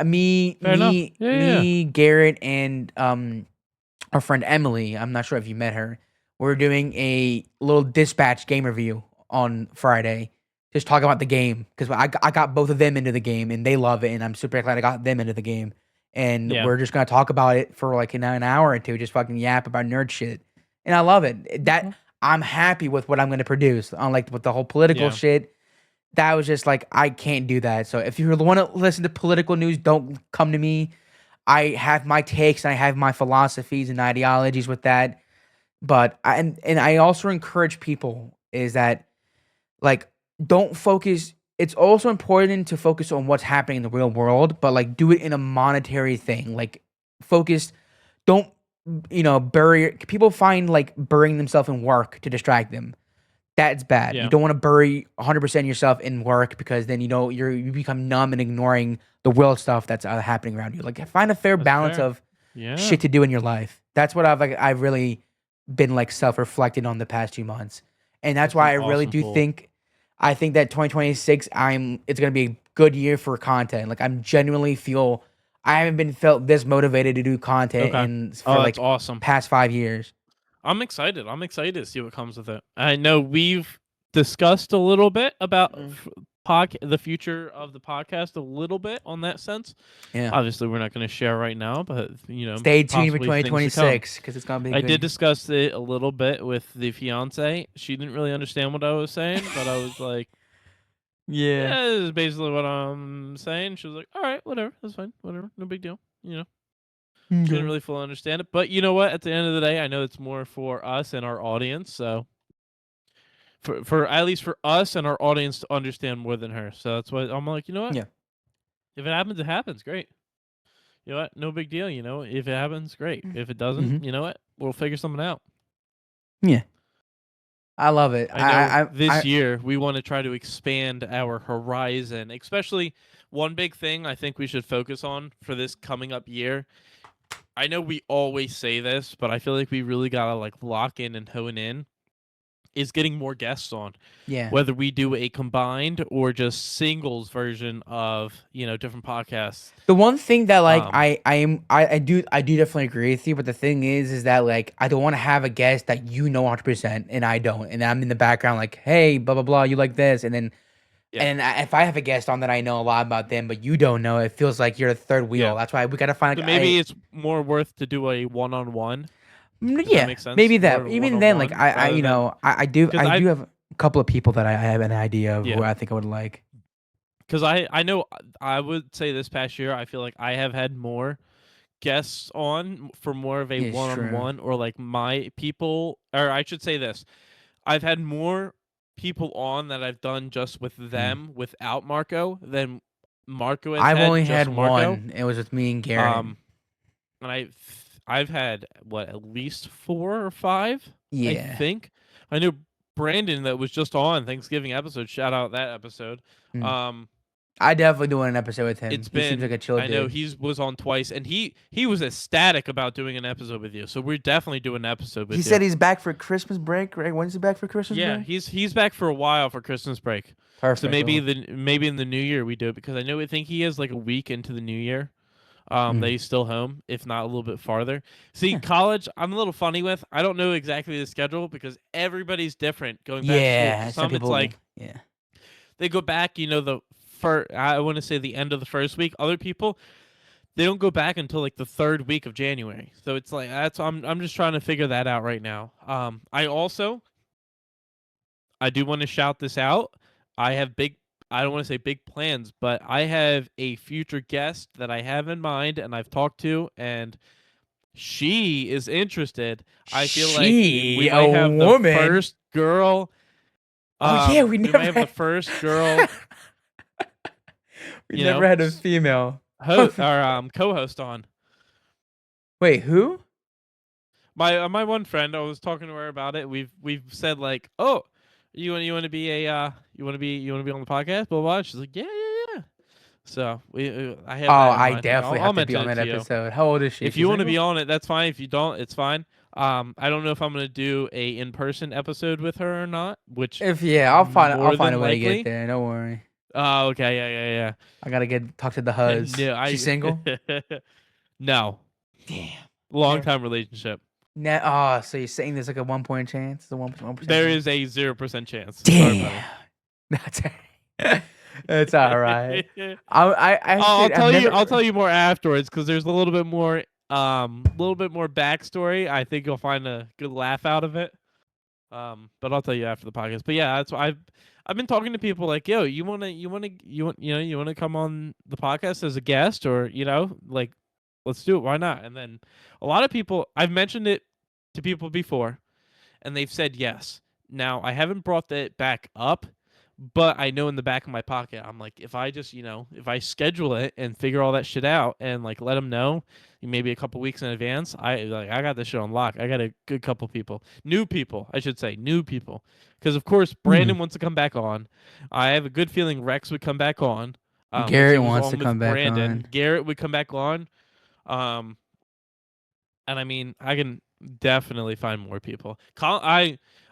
me, Fair enough. me, Yeah. Yeah. me, Garrett, and our friend Emily. I'm not sure if you met her. We're doing a little dispatch game review on Friday. Just talking about the game because I got both of them into the game and they love it and I'm super glad I got them into the game. And Yeah. we're just gonna talk about it for like an hour or two, just fucking yap about nerd shit. And I love it. That Okay. I'm happy with what I'm gonna produce. Unlike with the whole political Yeah. shit, that was just like I can't do that. So if you want to listen to political news, don't come to me. I have my takes and I have my philosophies and ideologies with that. But and I also encourage people is that like don't focus. It's also important to focus on what's happening in the real world, but like do it in a monetary thing. Like focus. Don't bury people find like burying themselves in work to distract them. That's bad. Yeah. You don't want to bury 100% yourself in work because then you become numb and ignoring the world stuff that's happening around you. Like find a fair That's balance fair. of Yeah. shit to do in your life. That's what I've really been like self-reflecting on the past 2 months. And that's why I really do think I think that 2026 it's going to be a good year for content. Like I'm genuinely feel I haven't been felt this motivated to do content Okay. for Oh, like that's awesome. past 5 years. I'm excited. I'm excited to see what comes with it. I know we've discussed a little bit about the future of the podcast a little bit on that sense. Yeah. Obviously, we're not going to share right now, but Stay tuned for possibly things to come. 2026 because it's gonna be. I did discuss it a little bit with the fiance. She didn't really understand what I was saying, but I was like, Yeah. "Yeah, this is basically what I'm saying." She was like, "All right, whatever, that's fine, whatever, no big deal." She didn't really fully understand it, but you know what? At the end of the day, I know it's more for us and our audience. So, for at least for us and our audience to understand more than her. So that's why I'm like, you know what? Yeah. If it happens, it happens. Great. You know what? No big deal. If it happens, great. If it doesn't, you know what? We'll figure something out. Yeah. I love it. I know this year we want to try to expand our horizon, especially one big thing I think we should focus on for this coming up year. I know we always say this, but I feel like we really gotta like lock in and hone in is getting more guests on. Yeah. Whether we do a combined or just singles version of, different podcasts. The one thing that like I do definitely agree with you, but the thing is that like I don't want to have a guest that 100% and I don't, and I'm in the background like, hey, blah blah blah, you like this, and then if I have a guest on that I know a lot about them, but you don't know, it feels like you're a third wheel. That's why we gotta find. So maybe it's more worth to do a one-on-one. Yeah, maybe that. Even then, like I do have a couple of people that I have an idea of who I think I would like. Because I know I would say this past year I feel like I have had more guests on for more of a one-on-one or like my people, or I should say this, I've had more people on that I've done just with them without Marco than Marco has I've had only just had Marco. one. It was with me and Garrett. And I've had at least 4 or 5. Yeah, I think I knew Brandon that was just on Thanksgiving episode. Shout out that episode. I definitely doing an episode with him. He seems like a chill dude. I know he was on twice, and he was ecstatic about doing an episode with you. So we're definitely doing an episode with you. He said he's back for Christmas break, right? When's he back for Christmas break? Yeah, he's back for a while for Christmas break. Perfect. So maybe in the new year we do it, because I think he is like a week into the new year. That he's still home, if not a little bit farther. See, college, I'm a little funny with. I don't know exactly the schedule because everybody's different going back to school. Some people, it's like they go back, I want to say the end of the first week. Other people, they don't go back until like the 3rd week of January. So it's like I'm just trying to figure that out right now. I do want to shout this out. I don't want to say big plans, but I have a future guest that I have in mind and I've talked to, and she is interested. I feel like we might have the first girl. We might have the first girl. We never had a female host or co-host on. Wait, who? My one friend. I was talking to her about it. We've said like, oh, you want to be on the podcast? Blah blah. She's like, yeah. So I have. I definitely have to be on that episode. How old is she? If you want to be on it, that's fine. If you don't, it's fine. I don't know if I'm gonna do a in-person episode with her or not. I'll find a way to get there. Don't worry. Oh, okay, yeah. I gotta talk to the huzz. She's single? No. Damn. Long-time relationship. So you're saying there's like a 1% chance? The 1%. There is a 0% chance. Damn. That's all right. I'll tell you more afterwards because there's a little bit more backstory. I think you'll find a good laugh out of it. But I'll tell you after the podcast. But yeah, that's why I've been talking to people like, yo, you wanna come on the podcast as a guest, or like, let's do it. Why not? And then a lot of people, I've mentioned it to people before, and they've said yes. Now I haven't brought that back up, But I know in the back of my pocket, I'm like, if I just, if I schedule it and figure all that shit out and like let them know maybe a couple weeks in advance, I got this shit on lock. I got a good couple people, new people, I should say, new people, because of course Brandon wants to come back on. I have a good feeling Rex would come back on. Which he Garrett was wants to on with come back Brandon. on. Garrett would come back on. And I mean, I can definitely find more people.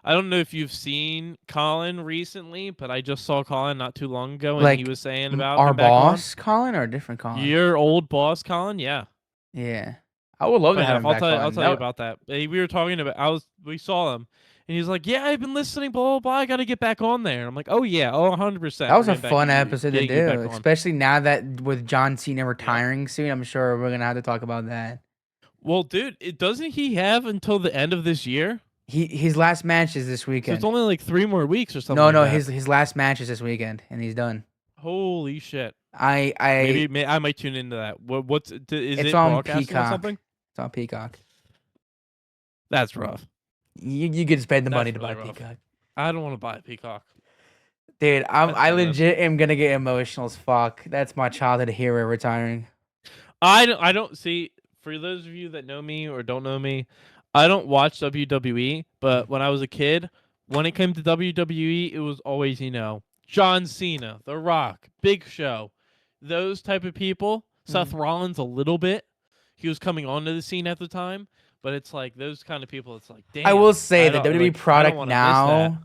I don't know if you've seen Colin recently, but I just saw Colin not too long ago, and he Like was saying about our him back on. boss, Colin, or a different Colin? Your old boss, Colin, yeah. Yeah, I would love to But have him I'll back tell you, I'll on. tell you about that. We were talking about. We saw him, and he's like, "Yeah, I've been listening, blah blah blah. I got to get back on there." And I'm like, "Oh yeah, 100%. That was a fun episode to getting you back do, on." especially now that with John Cena Yeah. retiring soon. I'm sure we're gonna have to talk about that. Well, dude, doesn't he have until the end of this year? His last match is this So weekend. it's only like 3 more weeks or something. No, like no, that. his last match is this weekend, and he's done. Holy shit! I I might tune into that. What's is it's it on broadcasting Peacock. or something? It's on Peacock. That's rough. You could spend the That's money to really buy rough. Peacock. I don't want to buy a Peacock. Dude, I kinda legit am gonna get emotional as fuck. That's my childhood hero retiring. I don't see. For those of you that know me or don't know me, I don't watch WWE. But when I was a kid, when it came to WWE, it was always John Cena, The Rock, Big Show, those type of people. Seth Rollins a little bit. He was coming onto the scene at the time, but it's like those kind of people. It's like, damn. I will say the don't- WWE like, I don't product wanna miss that. now,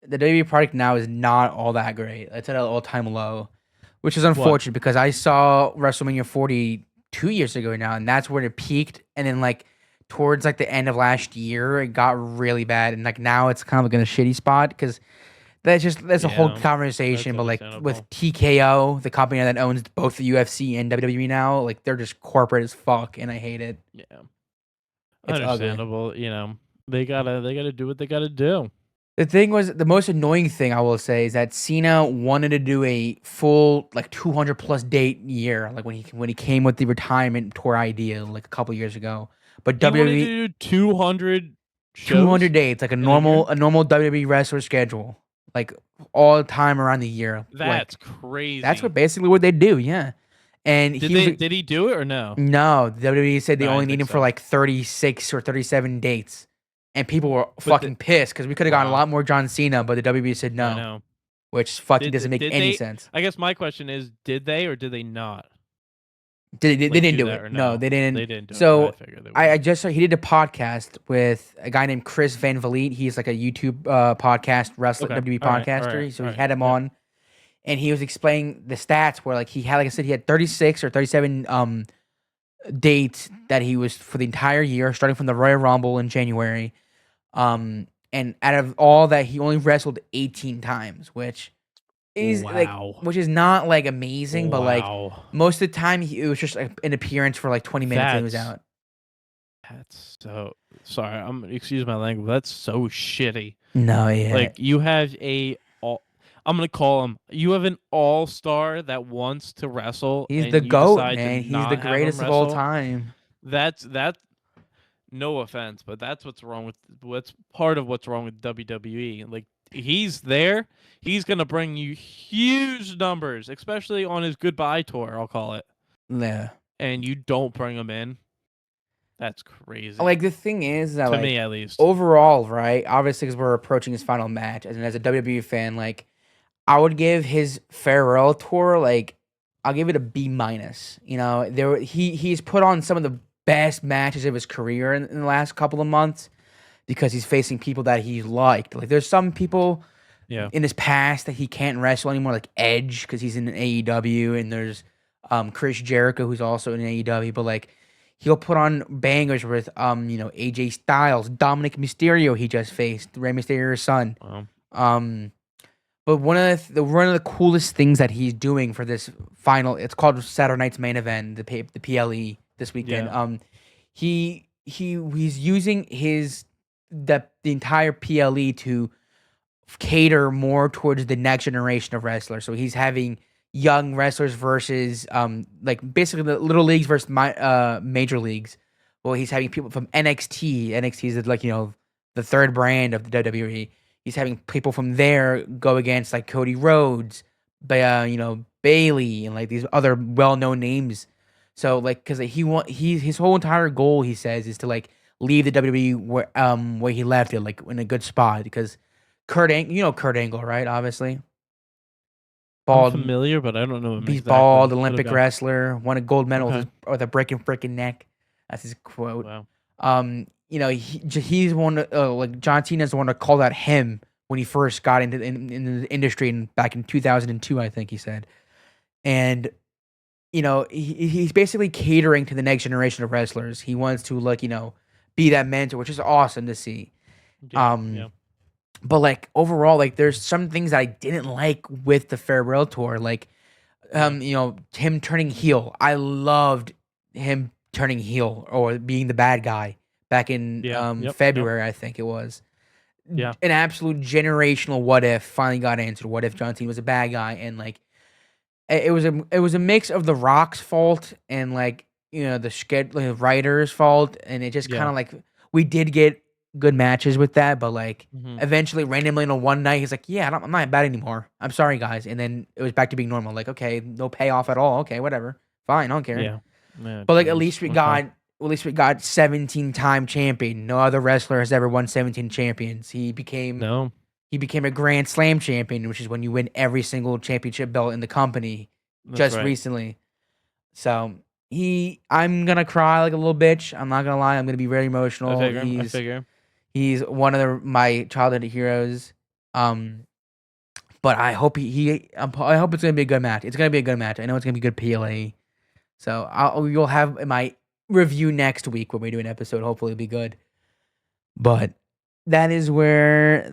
the WWE product now is not all that great. It's at an all-time low, which is unfortunate because I saw WrestleMania 40 2 years ago now, and that's where it peaked. And then like towards like the end of last year, it got really bad, and like now it's kind of like in a shitty spot because that's a whole Yeah, conversation. that's But like with understandable. TKO, the company that owns both the UFC and WWE now, like they're just corporate as fuck, and I hate it. Yeah, It's ugly. understandable. They gotta do what they gotta do. The thing was, the most annoying thing I will say is that Cena wanted to do a full like 200 plus date year, like when he came with the retirement tour idea like a couple years ago. But He wanted WWE to do 200 shows. 200 dates, like a a normal WWE wrestler schedule, like all the time around the year. That's Like, crazy. that's basically what they do, yeah. And did he do it or no? no, the WWE said they No, I only didn't need him think for so. like 36 or 37 dates. And people were fucking pissed because we could have gotten a Wow. lot more John Cena, but the WWE said I no, know. which fucking doesn't make any they, sense. I guess my question is, did they or did they not? They didn't do that it. or No, they didn't. They didn't do So it. I figured they I would. just saw he did a podcast with a guy named Chris Van Vliet. He's like a YouTube podcast wrestler, Okay. WWE All right, podcaster. So all he right. had him Yep. on, and he was explaining the stats where like he had, like I said, he had 36 or 37 dates that he was for the entire year, starting from the Royal Rumble in January. And out of all that, he only wrestled 18 times, which is Wow. which is not like amazing, but like Wow. most of the time it was just like, an appearance for like 20 minutes and he was That's- out. That's so sorry. Excuse my language. That's so shitty. No, yeah. Like you have I'm gonna call him. You have an all-star that wants to wrestle. He's and the you GOAT, decide to man. He's not the have him greatest of all wrestle. time. That's no offense, but that's what's part of what's wrong with WWE. Like he's there, he's gonna bring you huge numbers, especially on his goodbye tour. I'll call it. Yeah. And you don't bring him in. That's crazy. Like the thing is that to like, me at least. overall, right? Obviously, because we're approaching his final match, and as a WWE fan, like I would give his farewell tour like I'll give it a B minus. He's put on some of the best matches of his career in the last couple of months because he's facing people that he liked. Like there's some people in his past that he can't wrestle anymore, like Edge because he's in AEW, and there's Chris Jericho who's also in AEW, but like. He'll put on bangers with AJ Styles, Dominic Mysterio he just faced, Rey Mysterio's son. Wow. But one of the coolest things that he's doing for this final, it's called Saturday Night's Main Event, the PLE this weekend. Yeah. He's using the entire PLE to cater more towards the next generation of wrestlers. So he's having young wrestlers versus like basically the little leagues versus major leagues. Well, he's having people from NXT. NXT is like the third brand of the WWE. he's having people from there go against like Cody Rhodes, Bailey, and like these other well-known names. So like, because his whole entire goal, he says, is to like leave the WWE where he left it, like in a good spot. Because Kurt Angle, right? Obviously, I'm bald. familiar, but I don't know him He's bald, exactly. What Olympic about? wrestler, won a gold medal Okay. with a breaking freaking neck. That's his quote. Wow. He's one like John Cena's the one that called out him when he first got in the industry back in 2002, I think he said. And he's basically catering to the next generation of wrestlers. He wants to be that mentor, which is awesome to see. Yeah. Yeah. But like overall, like there's some things that I didn't like with the farewell tour, like him turning heel. I loved him turning heel or being the bad guy back in Yeah. Yep. February, I think it was. Yeah. An absolute generational what if finally got answered. What if John Cena was a bad guy? And like it was a mix of the Rock's fault and like the writers' fault, and it just kind Yeah. of like we did get good matches with that, but like Hmm. eventually randomly on one night he's like, yeah, I'm not bad anymore. I'm sorry guys, and then it was back to being normal. Like okay, no payoff at all. Okay, whatever, fine, I don't care. Yeah. Yeah. But like Jeez. Okay. at least we got 17-time champion. No other wrestler has ever won 17 champions. No. He became a Grand Slam champion, which is when you win every single championship belt in the company That's just right. recently. So I'm gonna cry like a little bitch. I'm not gonna lie. I'm gonna be very I emotional. figure. I figure. He's one of my childhood heroes. Um, but I hope I hope it's gonna be a good match. It's gonna be a good match. I know it's gonna be good PLA. So you'll have my review next week when we do an episode. Hopefully, it'll be good. But that is where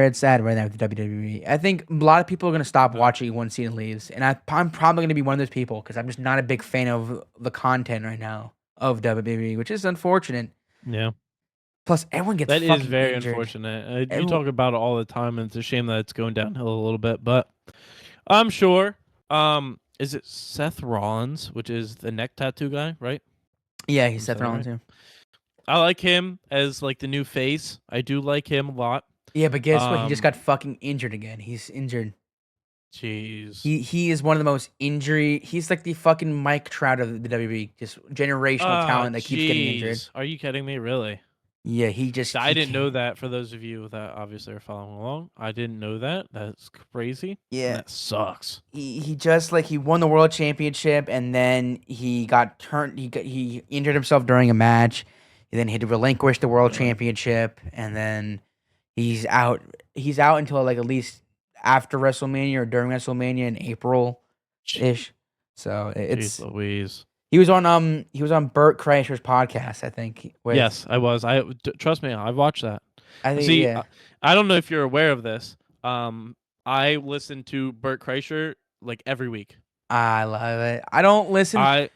it's at right now with the WWE. I think a lot of people are gonna stop Okay. watching once Cena leaves, and I'm probably gonna be one of those people because I'm just not a big fan of the content right now of WWE, which is unfortunate. Yeah. Plus, everyone gets That is fucking very injured. unfortunate. You Everyone, talk about it all the time, and it's a shame that it's going downhill a little bit. But I'm sure. Is it Seth Rollins, which is the neck tattoo guy, right? yeah, he's I'm Seth saying that Rollins right. too. I like him as like the new face. I do like him a lot. Yeah, but guess what? He just Um, got fucking injured again. He's injured. jeez. He is one of the most injury. He's like the fucking Mike Trout of the WWE, just generational talent that keeps getting injured. Jeez. Are you kidding me? Really? Yeah, I he didn't know can't. that. For those of you that obviously are following along, I didn't know that. That's crazy. And Yeah, that sucks. he just like he won the world championship and then he got turned. He injured himself during a match. And then he had to relinquish the world Really? championship, and then he's out. He's out until like at least after WrestleMania or during WrestleMania in April ish. So Jeez it's Louise. he was on Burt Kreischer's podcast, I think. With Yes, I was. Trust me, I watched that. I think See, yeah, I don't know if you're aware of this. I listen to Burt Kreischer like every week. I love it. I don't listen. I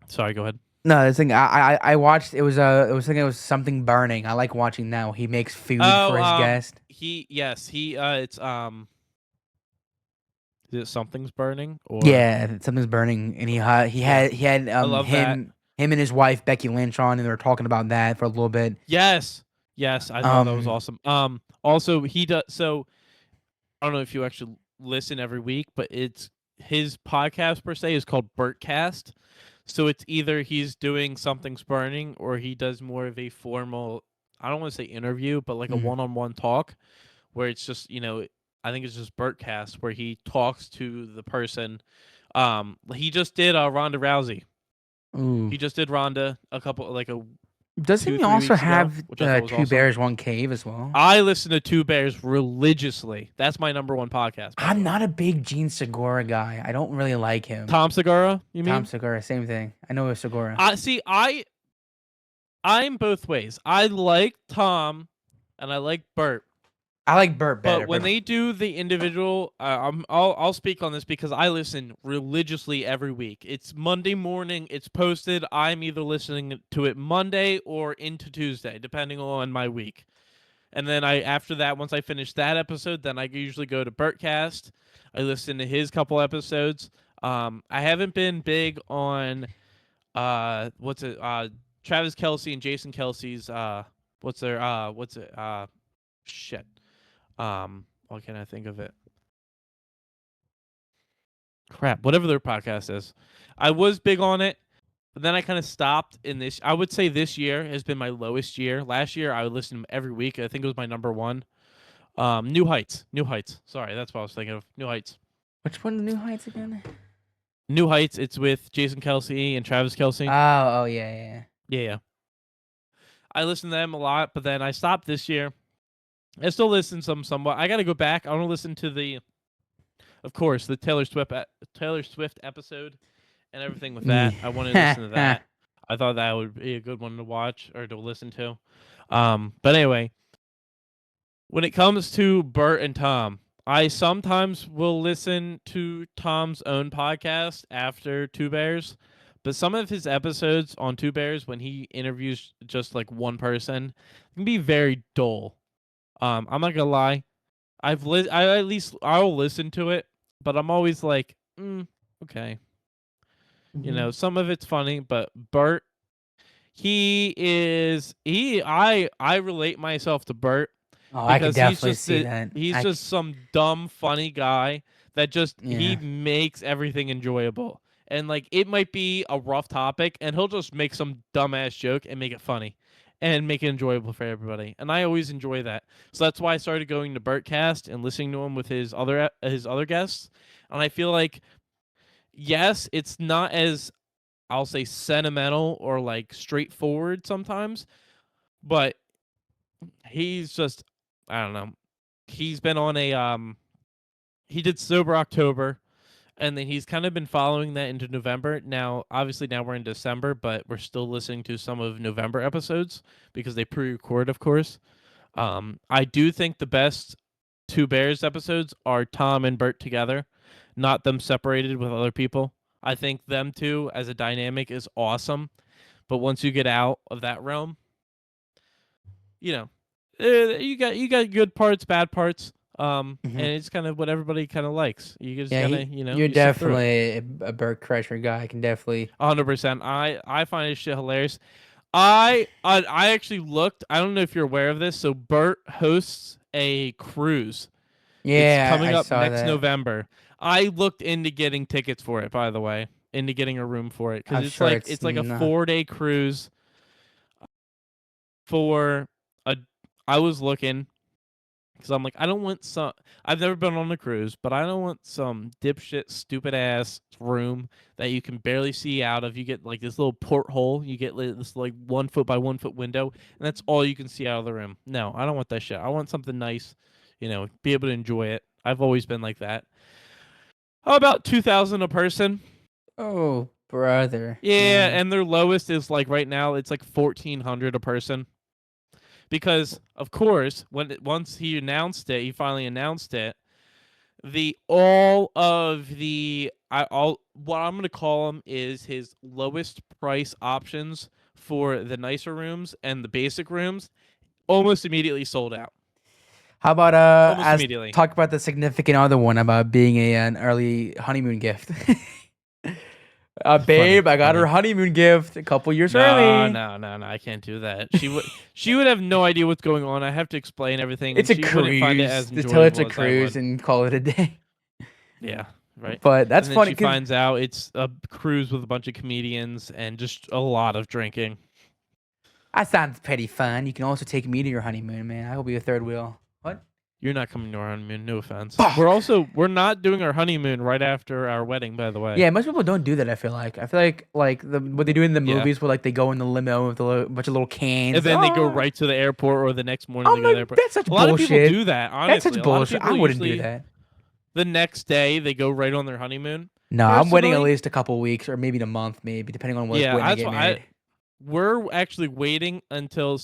sorry, go ahead. No, the thing I watched it was something burning. I like watching now. He makes food Oh, for his guest. he it's is it Something's Burning or Yeah, something's burning, and yeah. he had I love that. him and his wife Becky Lynch on, and they were talking about that for a little bit. Yes. Yes, I thought that was Um, awesome. Also he does so I don't know if you actually listen every week, but it's his podcast per se is called Burtcast. So it's either he's doing Something's Burning or he does more of a formal, I don't want to say interview, but like a mm, one-on-one talk where it's just, I think it's just Burtcast where he talks to the person. He just did Ronda Rousey. ooh, He just did Ronda a couple like a doesn't two, he three also weeks ago, have which I thought was Two awesome. Bears One Cave as well? I listen to Two Bears religiously. That's my number one podcast, by the I'm way. not a big Gene Segura guy. I don't really like him. Tom Segura, you Tom mean? Segura, same thing. I know it's Segura. I see. I'm both ways. I like Tom, and I like Bert. I like Burt But better, when but they do the individual, I'll speak on this because I listen religiously every week. It's Monday morning. It's posted. I'm either listening to it Monday or into Tuesday, depending on my week. And then after that, once I finish that episode, then I usually go to Bertcast. I listen to his couple episodes. I haven't been big on Travis Kelsey and Jason Kelsey's what's it shit. What can I think of it? Crap, whatever their podcast is. I was big on it, but then I kind of stopped in this. I would say this year has been my lowest year. Last year, I would listen to them every week. I think it was my number one. New Heights. New Heights. Sorry, that's what I was thinking of. New Heights. Which one? The New Heights again? New Heights. It's with Jason Kelsey and Travis Kelsey. Oh, yeah. Yeah. I listen to them a lot, but then I stopped this year. I still listen somewhat. I got to go back. I want to listen to of course, the Taylor Swift episode and everything with that. I wanted to listen to that. I thought that would be a good one to watch or to listen to. But anyway, when it comes to Bert and Tom, I sometimes will listen to Tom's own podcast after Two Bears, but some of his episodes on Two Bears, when he interviews just like one person, can be very dull. I'm not gonna lie. I'll listen to it, but I'm always like, okay. Mm-hmm. You know, some of it's funny, but Bert, I relate myself to Bert. Oh, I can definitely see that. He's just some dumb, funny guy that just he makes everything enjoyable. And like it might be a rough topic, and he'll just make some dumbass joke and make it funny, and make it enjoyable for everybody. And I always enjoy that. So that's why I started going to Bertcast and listening to him with his other guests. And I feel like, yes, it's not as, I'll say, sentimental or like straightforward sometimes, but he's just, I don't know. He's been on he did Sober October, and then he's kind of been following that into November. Now, obviously, now we're in December, but we're still listening to some of November episodes because they pre-record, of course. I do think the best Two Bears episodes are Tom and Bert together, not them separated with other people. I think them two as a dynamic is awesome, but once you get out of that realm, you know, you got good parts, bad parts. And it's kind of what everybody kind of likes. You just gotta, You're definitely a Bert Kreischer guy. I can definitely 100%. I find his shit hilarious. I actually looked. I don't know if you're aware of this. So Bert hosts a cruise. Yeah, it's coming up next that. November. I looked into getting tickets for it. By the way, into getting a room for it because it's like a 4-day cruise. I was looking. Because I'm like, I don't want some. I've never been on a cruise, but I don't want some dipshit, stupid ass room that you can barely see out of. You get like this little porthole. You get this like 1 foot by 1 foot window, and that's all you can see out of the room. No, I don't want that shit. I want something nice, be able to enjoy it. I've always been like that. How about $2,000 a person? Oh, brother. Yeah, and their lowest is like right now it's like $1,400 a person. Because of course, once he finally announced it. What I'm gonna call them is his lowest price options for the nicer rooms and the basic rooms, almost immediately sold out. How about talk about the significant other one about being an early honeymoon gift. Babe, I got her honeymoon gift a couple years early. No, I can't do that. She would have no idea what's going on. I have to explain everything. It's a cruise. Just tell it's a cruise and call it a day. Yeah, right. But that's funny. She finds out it's a cruise with a bunch of comedians and just a lot of drinking. That sounds pretty fun. You can also take me to your honeymoon, man. I will be a third wheel. What? You're not coming to our honeymoon, no offense. We're not doing our honeymoon right after our wedding, by the way. Yeah, most people don't do that, I feel like. I feel like what they do in the movies where like they go in the limo with a bunch of little cans. And then they go right to the airport, or the next morning they go to the airport. That's such bullshit. A lot of people do that, honestly. That's such bullshit. I wouldn't do that. The next day they go right on their honeymoon. No, I'm waiting at least a couple weeks or maybe a month, depending on when they get married. We're actually waiting until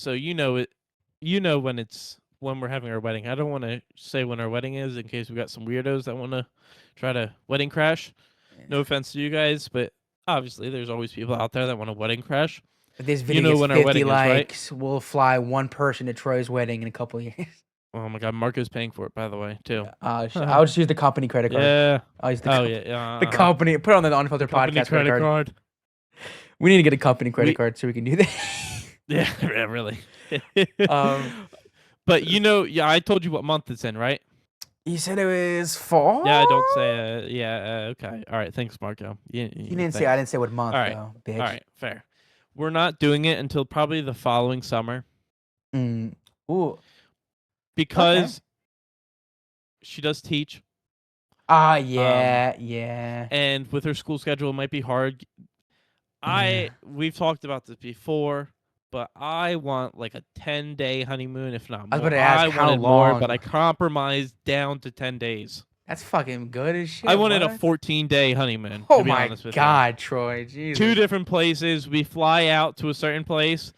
when we're having our wedding. I don't want to say when our wedding is in case we got some weirdos that want to try to wedding crash. Yeah. No offense to you guys, but obviously there's always people out there that want a wedding crash. If this video gets 50 likes, we'll fly one person to Troy's wedding in a couple of years. Oh my God, Marco's paying for it, by the way, too. I'll just use the company credit card. Yeah. I'll use the company. Put it on the Unfiltered Podcast credit card. We need to get a company credit card so we can do that. Yeah, really. But yeah, I told you what month it's in, right? You said it was fall. Yeah, I don't say. Okay. All right. Thanks, Marco. You didn't say. I didn't say what month All right. though, bitch. All right. Fair. We're not doing it until probably the following summer. Ooh. Because she does teach. Yeah. And with her school schedule, it might be hard. We've talked about this before, but I want like a 10-day honeymoon, if not more. I was about to ask how wanted long, more, but I compromised down to 10 days. That's fucking good as shit. I wanted a 14-day honeymoon. Oh to be my honest with god, you. Troy! Jesus. 2 different places. We fly out to a certain place,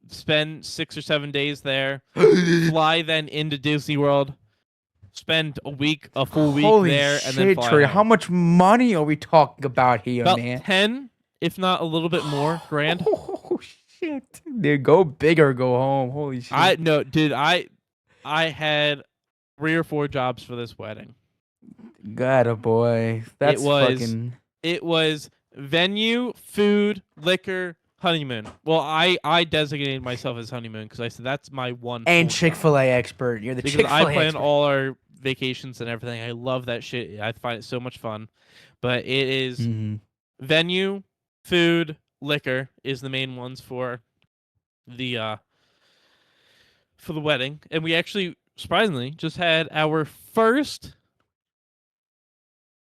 spend 6 or 7 days there, fly then into Disney World, spend a full week there, and then fly Troy, home. how much money are we talking about here, About man? 10, if not a little bit more, grand. Oh shit, dude, go big or go home. Holy shit! I had 3 or 4 jobs for this wedding. God, oh boy, It was venue, food, liquor, honeymoon. Well, I designated myself as honeymoon because I said that's my one. And Chick-fil-A expert. You're the Chick-fil-A expert. Because I plan expert. all our vacations and everything. I love that shit. I find it so much fun. But it is venue, food, liquor is the main ones for the wedding. And we actually, surprisingly, just had our first.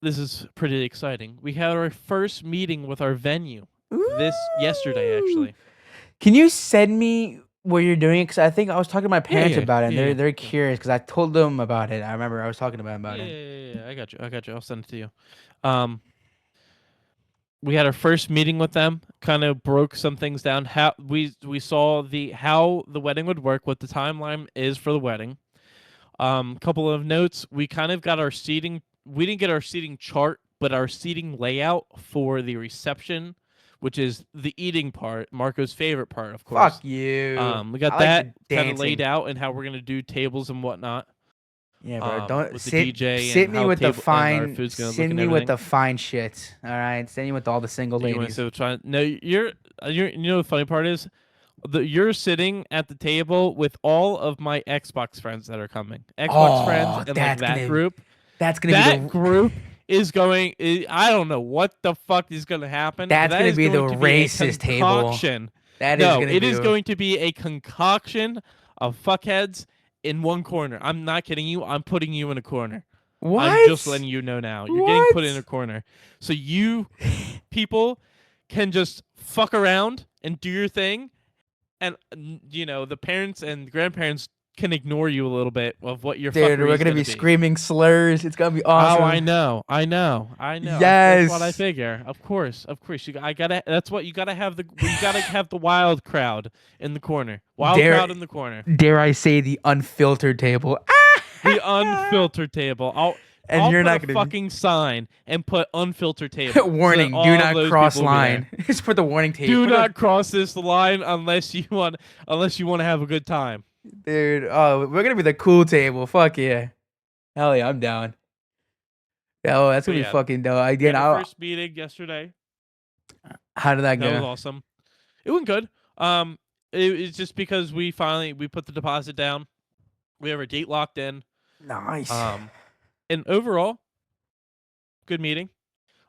This is pretty exciting. We had our first meeting with our venue yesterday, actually. Can you send me where you're doing it? Because I think I was talking to my parents about it, and they're curious because I told them about it. I remember I was talking to them about it. Yeah, I got you. I'll send it to you. We had our first meeting with them, kind of broke some things down. How we saw how the wedding would work, what the timeline is for the wedding. Couple of notes. We kind of got our seating. We didn't get our seating chart, but our seating layout for the reception, which is the eating part, Marco's favorite part, of course. Fuck you. We got that kind of laid out and how we're gonna do tables and whatnot. Yeah, bro. Don't with the DJ sit me with the fine. Send me with the fine shit. All right, send me with all the single ladies. No, you know the funny part is, you're sitting at the table with all of my Xbox friends that are coming. Xbox friends and like that group. That's gonna be the group is going. I don't know what the fuck is going to happen. That's gonna be the racist table. It is going to be a concoction of fuckheads in one corner. I'm not kidding you. I'm putting you in a corner. What? I'm just letting you know now. You're getting put in a corner. So you people can just fuck around and do your thing, and the parents and grandparents can ignore you a little bit of what your dude. We're gonna be screaming slurs. It's gonna be awesome. Oh, I know. Yes, that's what I figure. Of course. That's what you gotta have. You gotta have the wild crowd in the corner. Crowd in the corner. Dare I say the unfiltered table? The unfiltered table. I'll you're put not a gonna fucking sign and put unfiltered table. Warning: do not cross line. Just put the warning tape. Do not cross this line unless you want to have a good time. Dude, we're gonna be the cool table. Fuck yeah. Hell yeah, I'm down. Oh, that's gonna be fucking dope. Again, our first meeting yesterday. How did that go? That was awesome. It went good. It's just because we put the deposit down. We have our date locked in. Nice. And overall, good meeting.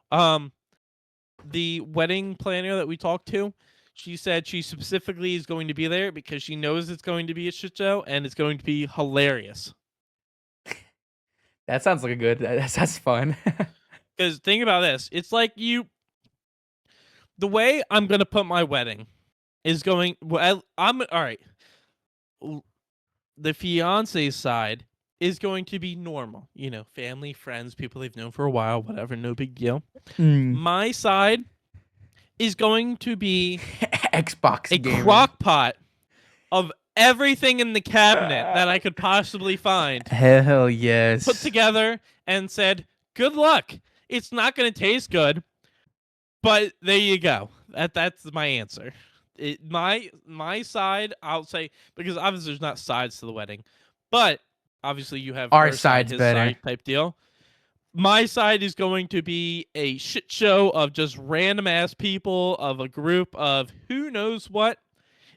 The wedding planner that we talked to, she said she specifically is going to be there because she knows it's going to be a shit show and it's going to be hilarious. That sounds like a good. That's fun. Because think about this, it's like the way I'm gonna put my wedding is going. Well, I'm all right. The fiance's side is going to be normal, family, friends, people they've known for a while, whatever, no big deal. My side is going to be Xbox crock pot of everything in the cabinet that I could possibly find. Hell yes. Put together and said, good luck. It's not going to taste good, but there you go. That's my answer. My side, I'll say, because obviously there's not sides to the wedding, but obviously you have our side's his better side type deal. My side is going to be a shit show of just random ass people of a group of who knows what.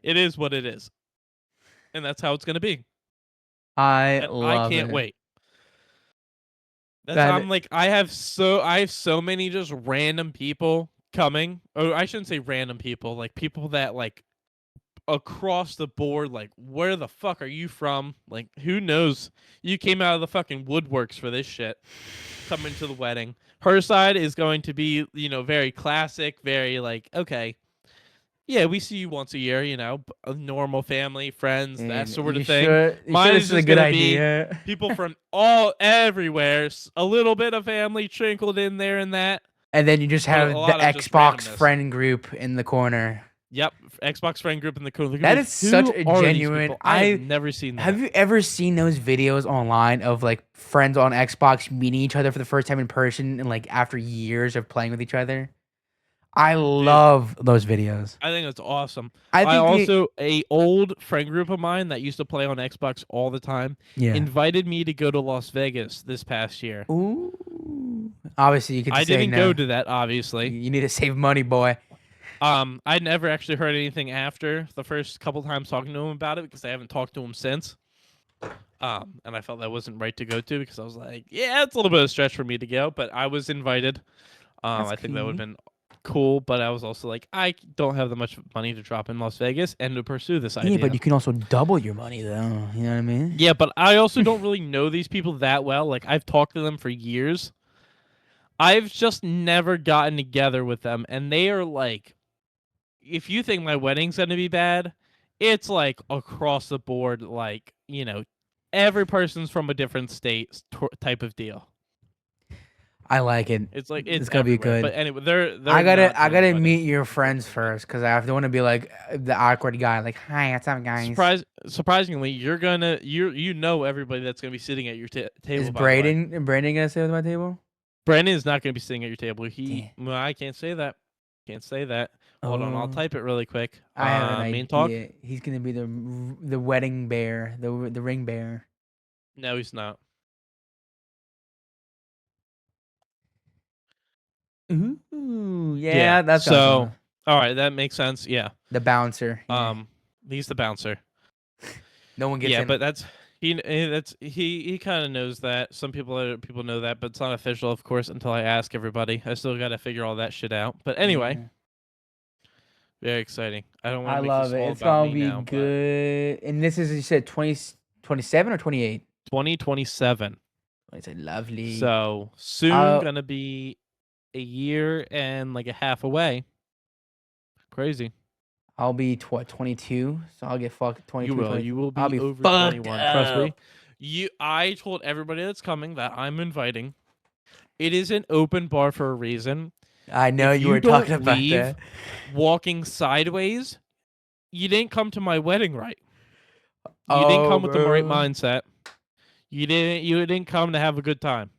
It is what it is. And that's how it's going to be. I And I love can't it. wait. That's That I'm like I have so many just random people coming. Or I shouldn't say random people, like people that like across the board, like where the fuck are you from? Like who knows? You came out of the fucking woodworks for this shit. Coming to the wedding. Her side is going to be, very classic, very like, okay, yeah, we see you once a year, a normal family, friends, that and sort you of thing. sure Mine this is is a just good gonna be idea? people from everywhere, a little bit of family trickled in there and that, And then you just but a have the lot of just Xbox randomness. friend group in the corner. Yep, Xbox friend group in the corner. That is such Who a are these genuine. people? I have never seen that. Have you ever seen those videos online of like friends on Xbox meeting each other for the first time in person and like after years of playing with each other? I love those videos. I think it's awesome. I I think also a old friend group of mine that used to play on Xbox all the time yeah. invited me to go to Las Vegas this past year. Ooh. Obviously, you could I say didn't no. go to that, obviously. You need to save money, boy. I never actually heard anything after the first couple times talking to him about it because I haven't talked to him since. And I felt that wasn't right to go to because I was like, yeah, it's a little bit of a stretch for me to go, but I was invited. I think that would have been cool, but I was also like, I don't have that much money to drop in Las Vegas and to pursue this idea. Yeah, but you can also double your money, though. You know what I mean? Yeah, but I also don't really know these people that well. Like, I've talked to them for years. I've just never gotten together with them, and they are like, if you think my wedding's going to be bad, it's like across the board, like, every person's from a different state type of deal. I like it. It's like it's gonna be good. But anyway, they're I gotta invited. meet your friends first because I don't want to be like the awkward guy. Like, hi, what's up, guys? Surprisingly, you're gonna you know everybody that's gonna be sitting at your table. Is by the way. Brandon gonna sit with my table? Brandon is not gonna be sitting at your table. Damn. I can't say that. Can't say that. Hold on, I'll type it really quick. I have an main idea. talk. He's gonna be the wedding bear, the ring bear. No, he's not. Ooh, yeah, that's so. All right, that makes sense. Yeah. The bouncer. Yeah. He's the bouncer. No one gets in. Yeah, but he kind of knows that. Some people know that, but it's not official, of course, until I ask everybody. I still got to figure all that shit out. But anyway, very exciting. I don't want to make love this it. all It's about gonna me be now, good. And this is, you said 27 or 28? 2027. It's lovely. So soon gonna be a year and like a half away. Crazy. I'll be 22, so I'll get fucked 22. You will be I'll be over fucked 21. up. Trust me. I told everybody that's coming that I'm inviting. It is an open bar for a reason. I know if you were talking about that. Walking sideways, you didn't come to my wedding right. You didn't come with the right mindset. You didn't come to have a good time.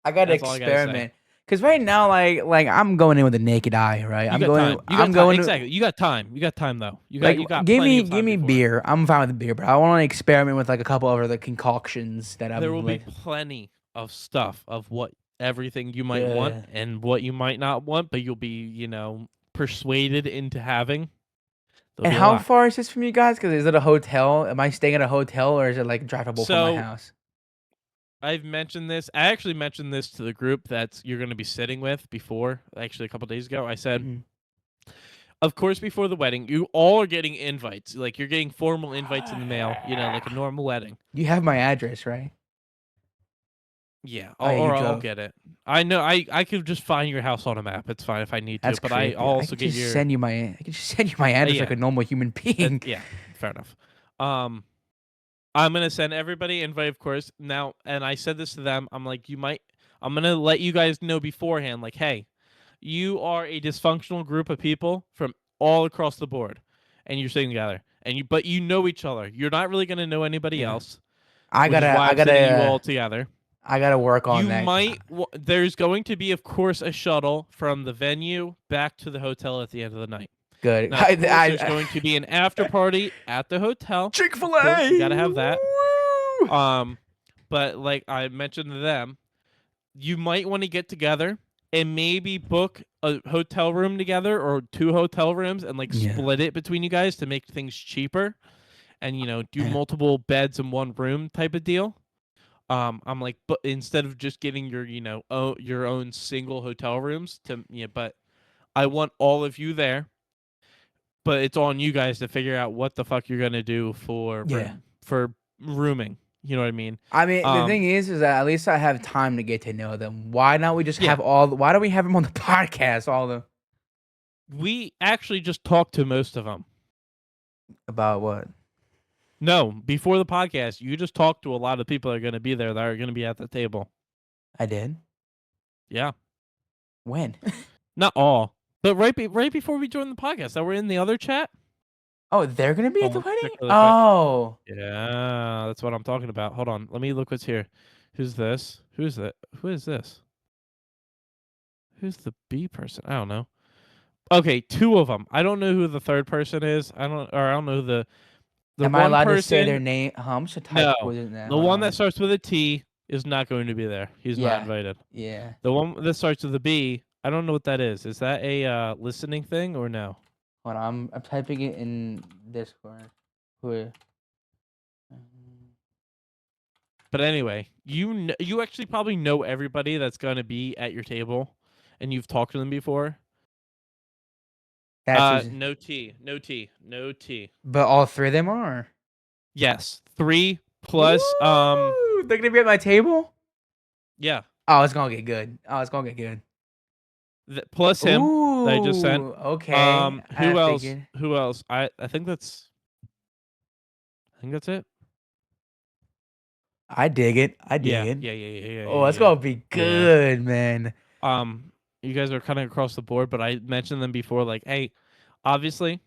I gotta experiment. Cause right now, like I'm going in with a naked eye, right? I'm going. Exactly. You got time. You got time though. You got. Give me beer. I'm fine with the beer, but I want to experiment with like a couple of other concoctions that I'm. There will be plenty of stuff of everything you might want and what you might not want, but you'll be persuaded into having. And how far is this from you guys? Because is it a hotel? Am I staying at a hotel or is it like drivable from my house? I've mentioned this. I actually mentioned this to the group that you're going to be sitting with before, actually a couple days ago. I said, of course, before the wedding, you all are getting invites. Like, you're getting formal invites in the mail, like a normal wedding. You have my address, right? Yeah, I'll get it. I know. I could just find your house on a map. It's fine if I need to. That's but creepy. I'll also I can just send you my address like a normal human being. Yeah, fair enough. I'm gonna send everybody invite, of course. Now, and I said this to them. I'm like, I'm gonna let you guys know beforehand. Like, hey, you are a dysfunctional group of people from all across the board, and you're sitting together, but you know each other. You're not really gonna know anybody else. I gotta you all together. I gotta work on that. There's going to be, of course, a shuttle from the venue back to the hotel at the end of the night. Good. Now, there's going to be an after party at the hotel. Chick-fil-A. You gotta have that. But like I mentioned to them, you might want to get together and maybe book a hotel room together or 2 hotel rooms and split it between you guys to make things cheaper. and do multiple beds in one room type of deal. I'm like, but instead of just getting your your own single hotel rooms but I want all of you there. But it's on you guys to figure out what the fuck you're gonna do for rooming. You know what I mean? I mean, the thing is that at least I have time to get to know them. Why not we just have why don't we have them on the podcast? All of them. We actually just talked to most of them. About what? No, before the podcast, you just talked to a lot of people that are going to be there that are going to be at the table. I did? Yeah. When? Not all. But right before we joined the podcast, that were in the other chat. Oh, they're going to be at the wedding? Oh. Yeah, that's what I'm talking about. Hold on. Let me look what's here. Who's this? Who is that? Who is this? Who's the B person? I don't know. Okay, 2 of them. I don't know who the third person is. I don't know the Am I allowed to say their name? I'm just type no. within that. The one that starts with a T is not going to be there. He's not invited. Yeah. The one that starts with a B, I don't know what that is. Is that a listening thing or no? Hold on, I'm typing it in Discord. But anyway, you actually probably know everybody that's going to be at your table, and you've talked to them before. No T. But all 3 of them are? Yes, 3 plus. Ooh, they're gonna be at my table? Yeah. Oh, it's gonna get good. Plus him that I just sent. Okay. Who else? Who else? I think that's it. I dig it. Yeah. Oh, that's gonna be good, man. You guys are kind of across the board, but I mentioned them before. Like, hey, obviously,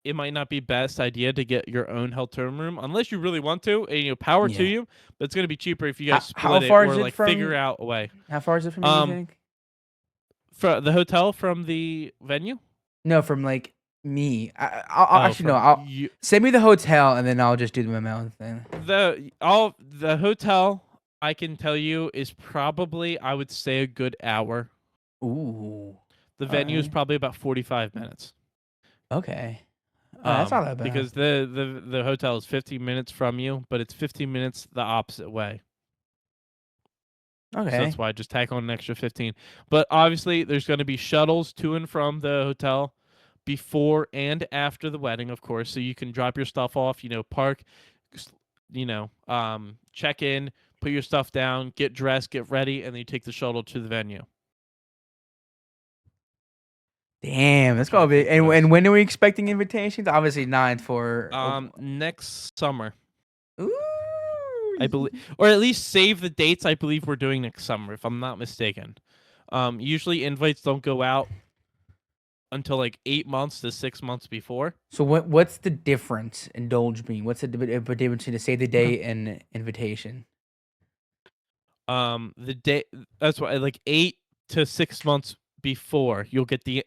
it might not be best idea to get your own hotel room unless you really want to, and power to you. But it's gonna be cheaper if you guys split it or like figure out a way. How far is it from me? You think? For the hotel from the venue? No, from like me. I'll send me the hotel and then I'll just do my own thing. The hotel I can tell you is probably, I would say, a good hour. Ooh. The venue is probably about 45 minutes. Okay. That's not that bad. Because the hotel is 15 minutes from you, but it's 15 minutes the opposite way. Okay. So that's why I just tack on an extra 15. But obviously, there's going to be shuttles to and from the hotel before and after the wedding, of course. So you can drop your stuff off, park, check in, put your stuff down, get dressed, get ready, and then you take the shuttle to the venue. Damn, that's gonna be. And when are we expecting invitations? Obviously not for next summer. Ooh, I believe, or at least save the dates. I believe we're doing next summer, if I'm not mistaken. Usually invites don't go out until like 8 months to 6 months before. So what's the difference? Indulge me. What's the difference between save the date and invitation? The day. That's why, like 8 to 6 months before you'll get the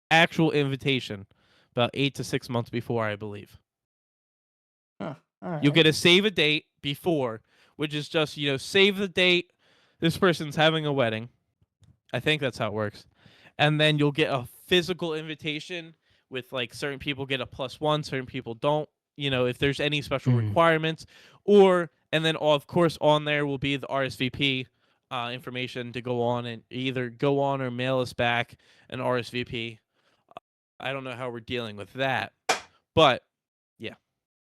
actual invitation. About 8 to 6 months before, I believe. Huh. All right. You'll get a save a date before, which is just save the date. This person's having a wedding. I think that's how it works. And then you'll get a physical invitation with like certain people get a +1, certain people don't. If there's any special requirements, and then of course on there will be the RSVP information to go on and either go on or mail us back an RSVP. I don't know how we're dealing with that, but yeah,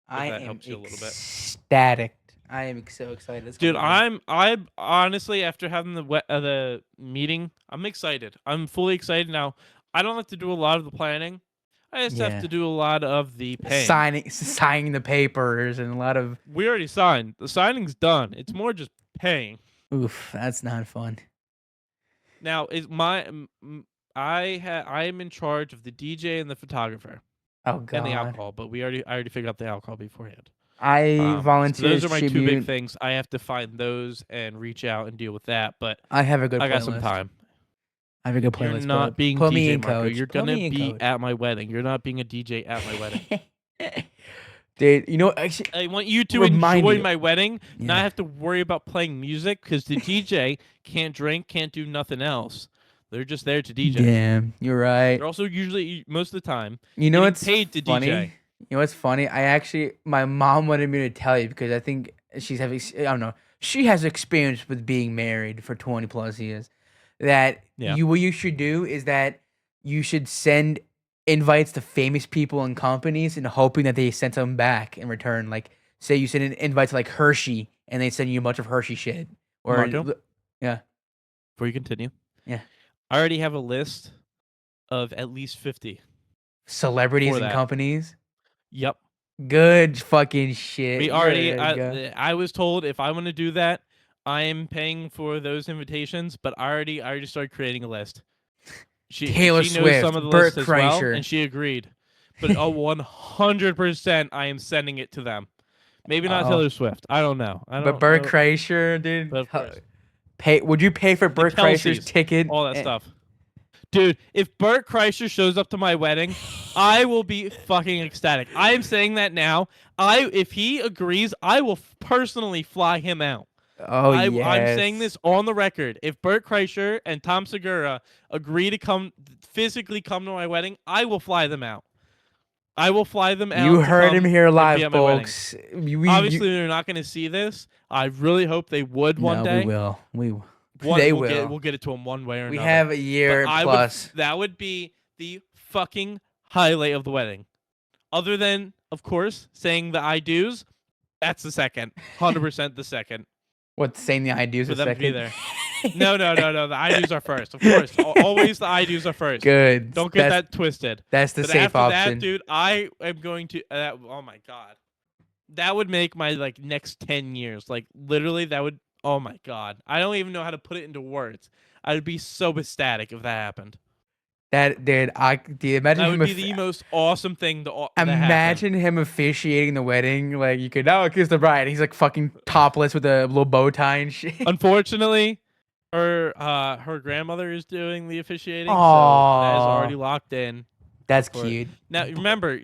that helps you a little bit. Ecstatic. I am so excited. Dude, I'm honestly, after having the meeting, I'm excited. I'm fully excited now. I don't have to do a lot of the planning. I just have to do a lot of the paying. Signing the papers and a lot of. We already signed. The signing's done. It's more just paying. Oof, that's not fun. Now I am in charge of the DJ and the photographer. Oh god. And the alcohol, but I already figured out the alcohol beforehand. I volunteer. So those are my 2 big things. I have to find those and reach out and deal with that. But I have a good. I got some time. I have a good playlist. You're not being Put DJ me in, Marco. coach. You're gonna be at my wedding. You're not being a DJ at my wedding. Dude, actually, I want you to enjoy my wedding, not have to worry about playing music because the DJ can't drink, can't do nothing else. They're just there to DJ. Damn, you're right. They're also usually most of the time. It's paid to funny? DJ. You know what's funny? My mom wanted me to tell you because I think she's having, I don't know, she has experience with being married for 20 plus years. That Yeah. what you should do is that you should send invites to famous people and companies and hoping that they send them back in return. Like, say you send an invite to like Hershey and they send you a bunch of Hershey shit. Or, Marco, yeah, before you continue, yeah. I already have a list of at least 50 Celebrities for and that. companies. Yep. Good fucking shit. We You're already. ready to go. I was told if I want to do that, I am paying for those invitations. But I already started creating a list. Taylor She knows some Swift, of the Bert list as well, Kreischer. and she agreed. But 100%, I am sending it to them. Maybe not Oh, Taylor Swift. I don't know. I but don't Bert know. Kreischer, But dude. of course, Would you pay for the Bert Kreischer's Kelseys, ticket? all that stuff. Dude, if Bert Kreischer shows up to my wedding, I will be fucking ecstatic. I am saying that now. If he agrees, I will personally fly him out. Oh I'm saying yes. this on the record. If Bert Kreischer and Tom Segura agree to physically come to my wedding, I will fly them out. I will fly them You out to heard him come here and be live, at my wedding. folks. Obviously, they're not going to see this. I really hope they would one No, we day. will. They We'll will. get it to them one way or We another. have a But year plus. that would be the fucking highlight of the wedding. Other than, of course, saying the I do's, that's the second. 100% the second. What, saying the ideas For a them to be second? there. No. The I do's are first. Of course. Always the I do's are first. Good. Don't get that twisted. That's the But safe after option. that, dude, I am going to. Oh my god, that would make my like next 10 years. Like literally, that would. Oh my god, I don't even know how to put it into words. I would be so ecstatic if that happened. That dude, imagine That him. would be the most awesome thing to that happen. Imagine him officiating the wedding. Like you could now kiss the bride. He's like fucking topless with a little bow tie and shit. Unfortunately, her grandmother is doing the officiating, so that is already Oh, locked in. that's cute. Now remember,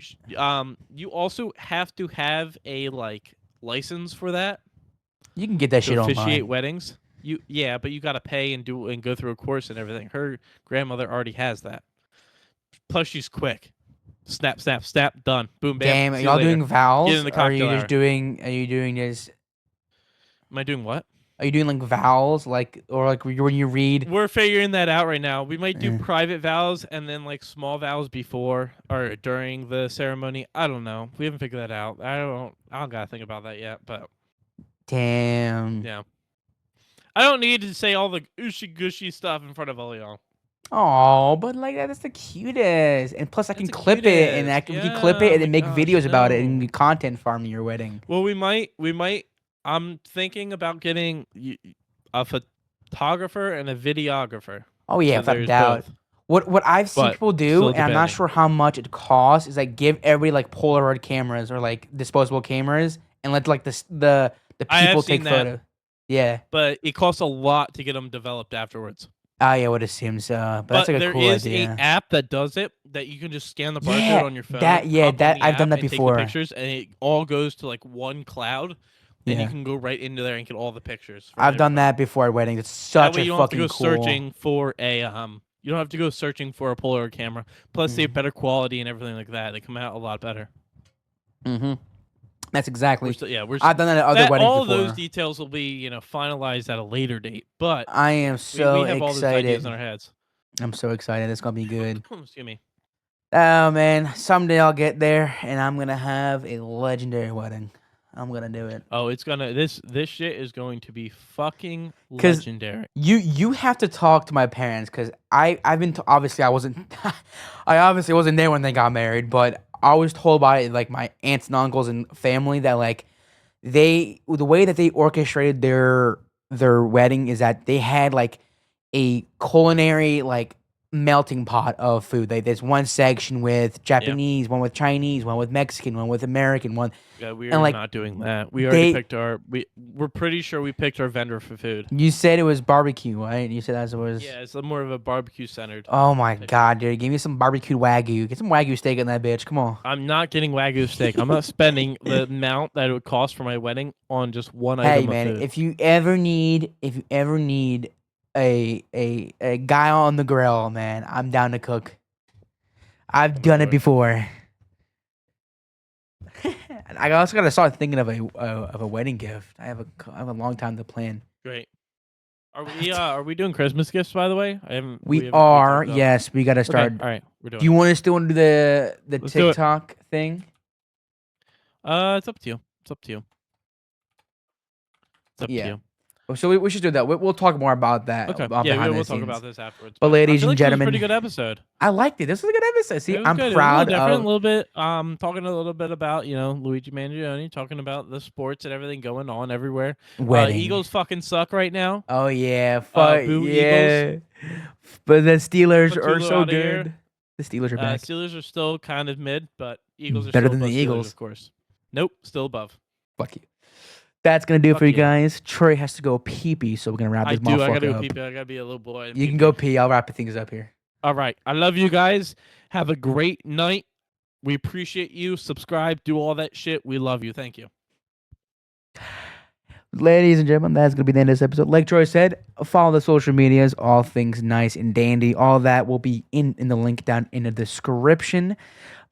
you also have to have a like license for that You can get that shit to officiate online. weddings. But you gotta pay and go through a course and everything. Her grandmother already has that. Plus, she's quick. Snap, snap, snap. Done. Boom, bam. Damn, See y'all you later. doing vows? Get in the cocktail hour. Are you doing this? Am I doing what? Are you doing like vows, like or like when you read? We're figuring that out right now. We might do Yeah. private vows and then like small vows before or during the ceremony. I don't know. We haven't figured that out. I don't gotta think about that yet. But Damn. yeah, I don't need to say all the ooshy gushy stuff in front of all y'all. Oh, but like that's the cutest. And plus, I can That's the clip it, and cutest. we can clip it Yeah, and then my make gosh, videos about it and no. be content farming your wedding. Well, we might. I'm thinking about getting a photographer and a videographer. Oh yeah, So without a there's doubt. both. What I've seen But people do, still and I'm not depending. sure how much it costs, is like give everybody like Polaroid cameras or like disposable cameras, and let like the I have people seen take that. photos. Yeah. But it costs a lot to get them developed afterwards. I would assume so. But that's like a there cool is idea. a app that does it that you can just scan the barcode Yeah, on your phone. that hop on the I've done app that and before. Take the pictures, and it all goes to like one cloud. And Yeah. you can go right into there and get all the pictures. I've done that before at weddings. It's such That way a you don't have to fucking go cool. searching for a You don't have to go searching for a Polaroid camera. Plus, they have better quality and everything like that. They come out a lot better. Mm-hmm. That's exactly. I've done that at other weddings all before. those details will be finalized at a later date. But I am so we have all those ideas in our heads. I'm so excited. It's gonna be good. Excuse me. Oh man, someday I'll get there and I'm gonna have a legendary wedding. I'm gonna do it. Oh, it's gonna this shit is going to be fucking legendary. You have to talk to my parents because I've been obviously I wasn't I obviously wasn't there when they got married, but I was told by like my aunts and uncles and family that like the way that they orchestrated their wedding is that they had like a culinary like melting pot of food. Like there's one section with Japanese, one with Chinese, one with Mexican, one with American, one. Yeah, we and, are like, not doing that. We already picked our. We're pretty sure we picked our vendor for food. You said it was barbecue, right? You said that was. Yeah, it's more of a barbecue centered. Oh my god, dude! Give me some barbecued wagyu. Get some wagyu steak in that bitch. Come on. I'm not getting wagyu steak. I'm not spending the amount that it would cost for my wedding on just one Hey item man, of food. if you ever need a guy on the grill, man, I'm down to cook. I've done it before. I also gotta start thinking of a wedding gift. I have a long time to plan. Great. Are we doing Christmas gifts, by the way? We are, talked about- yes. We gotta Okay, start. all right, we're doing Do you want to still do the Let's do it. TikTok thing? It's up to you. It's up to you. It's up to you. So we should do that. We'll talk more about that. Okay. Behind Yeah, the we'll talk scenes. about this afterwards. But ladies I feel and like gentlemen, this was a pretty good episode. I liked it. This was a good episode. See, It was I'm good. proud it was a little different, of a little bit. Talking a little bit about Luigi Mangione, talking about the sports and everything going on everywhere. wedding. Eagles fucking suck right now. Oh yeah, fuck boo yeah. But the Steelers Put are Tulu so outta good. here. The Steelers are back. Steelers are still kind of mid, but Eagles are Better still than the above Steelers, Eagles. of course. Nope, still above. Fuck you. That's gonna do it Fuck for you you. guys. Troy has to go pee, so we're gonna wrap I this do. I motherfucker gotta go up. pee. I gotta be a little boy. You can go pee. I'll wrap things up here. All right. I love you guys. Have a great night. We appreciate you. Subscribe. Do all that shit. We love you. Thank you. Ladies and gentlemen, that's going to be the end of this episode. Like Troy said, follow the social medias, all things nice and dandy. All that will be in the link down in the description.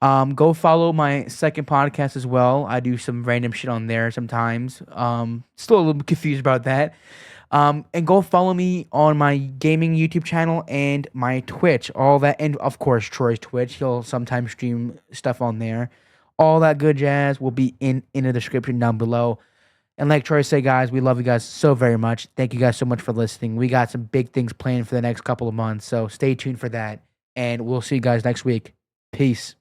Go follow my second podcast as well. I do some random shit on there sometimes. Still a little bit confused about that. And go follow me on my gaming YouTube channel and my Twitch. All that, and of course, Troy's Twitch. He'll sometimes stream stuff on there. All that good jazz will be in the description down below. And like Troy said, guys, we love you guys so very much. Thank you guys so much for listening. We got some big things planned for the next couple of months, so stay tuned for that. And we'll see you guys next week. Peace.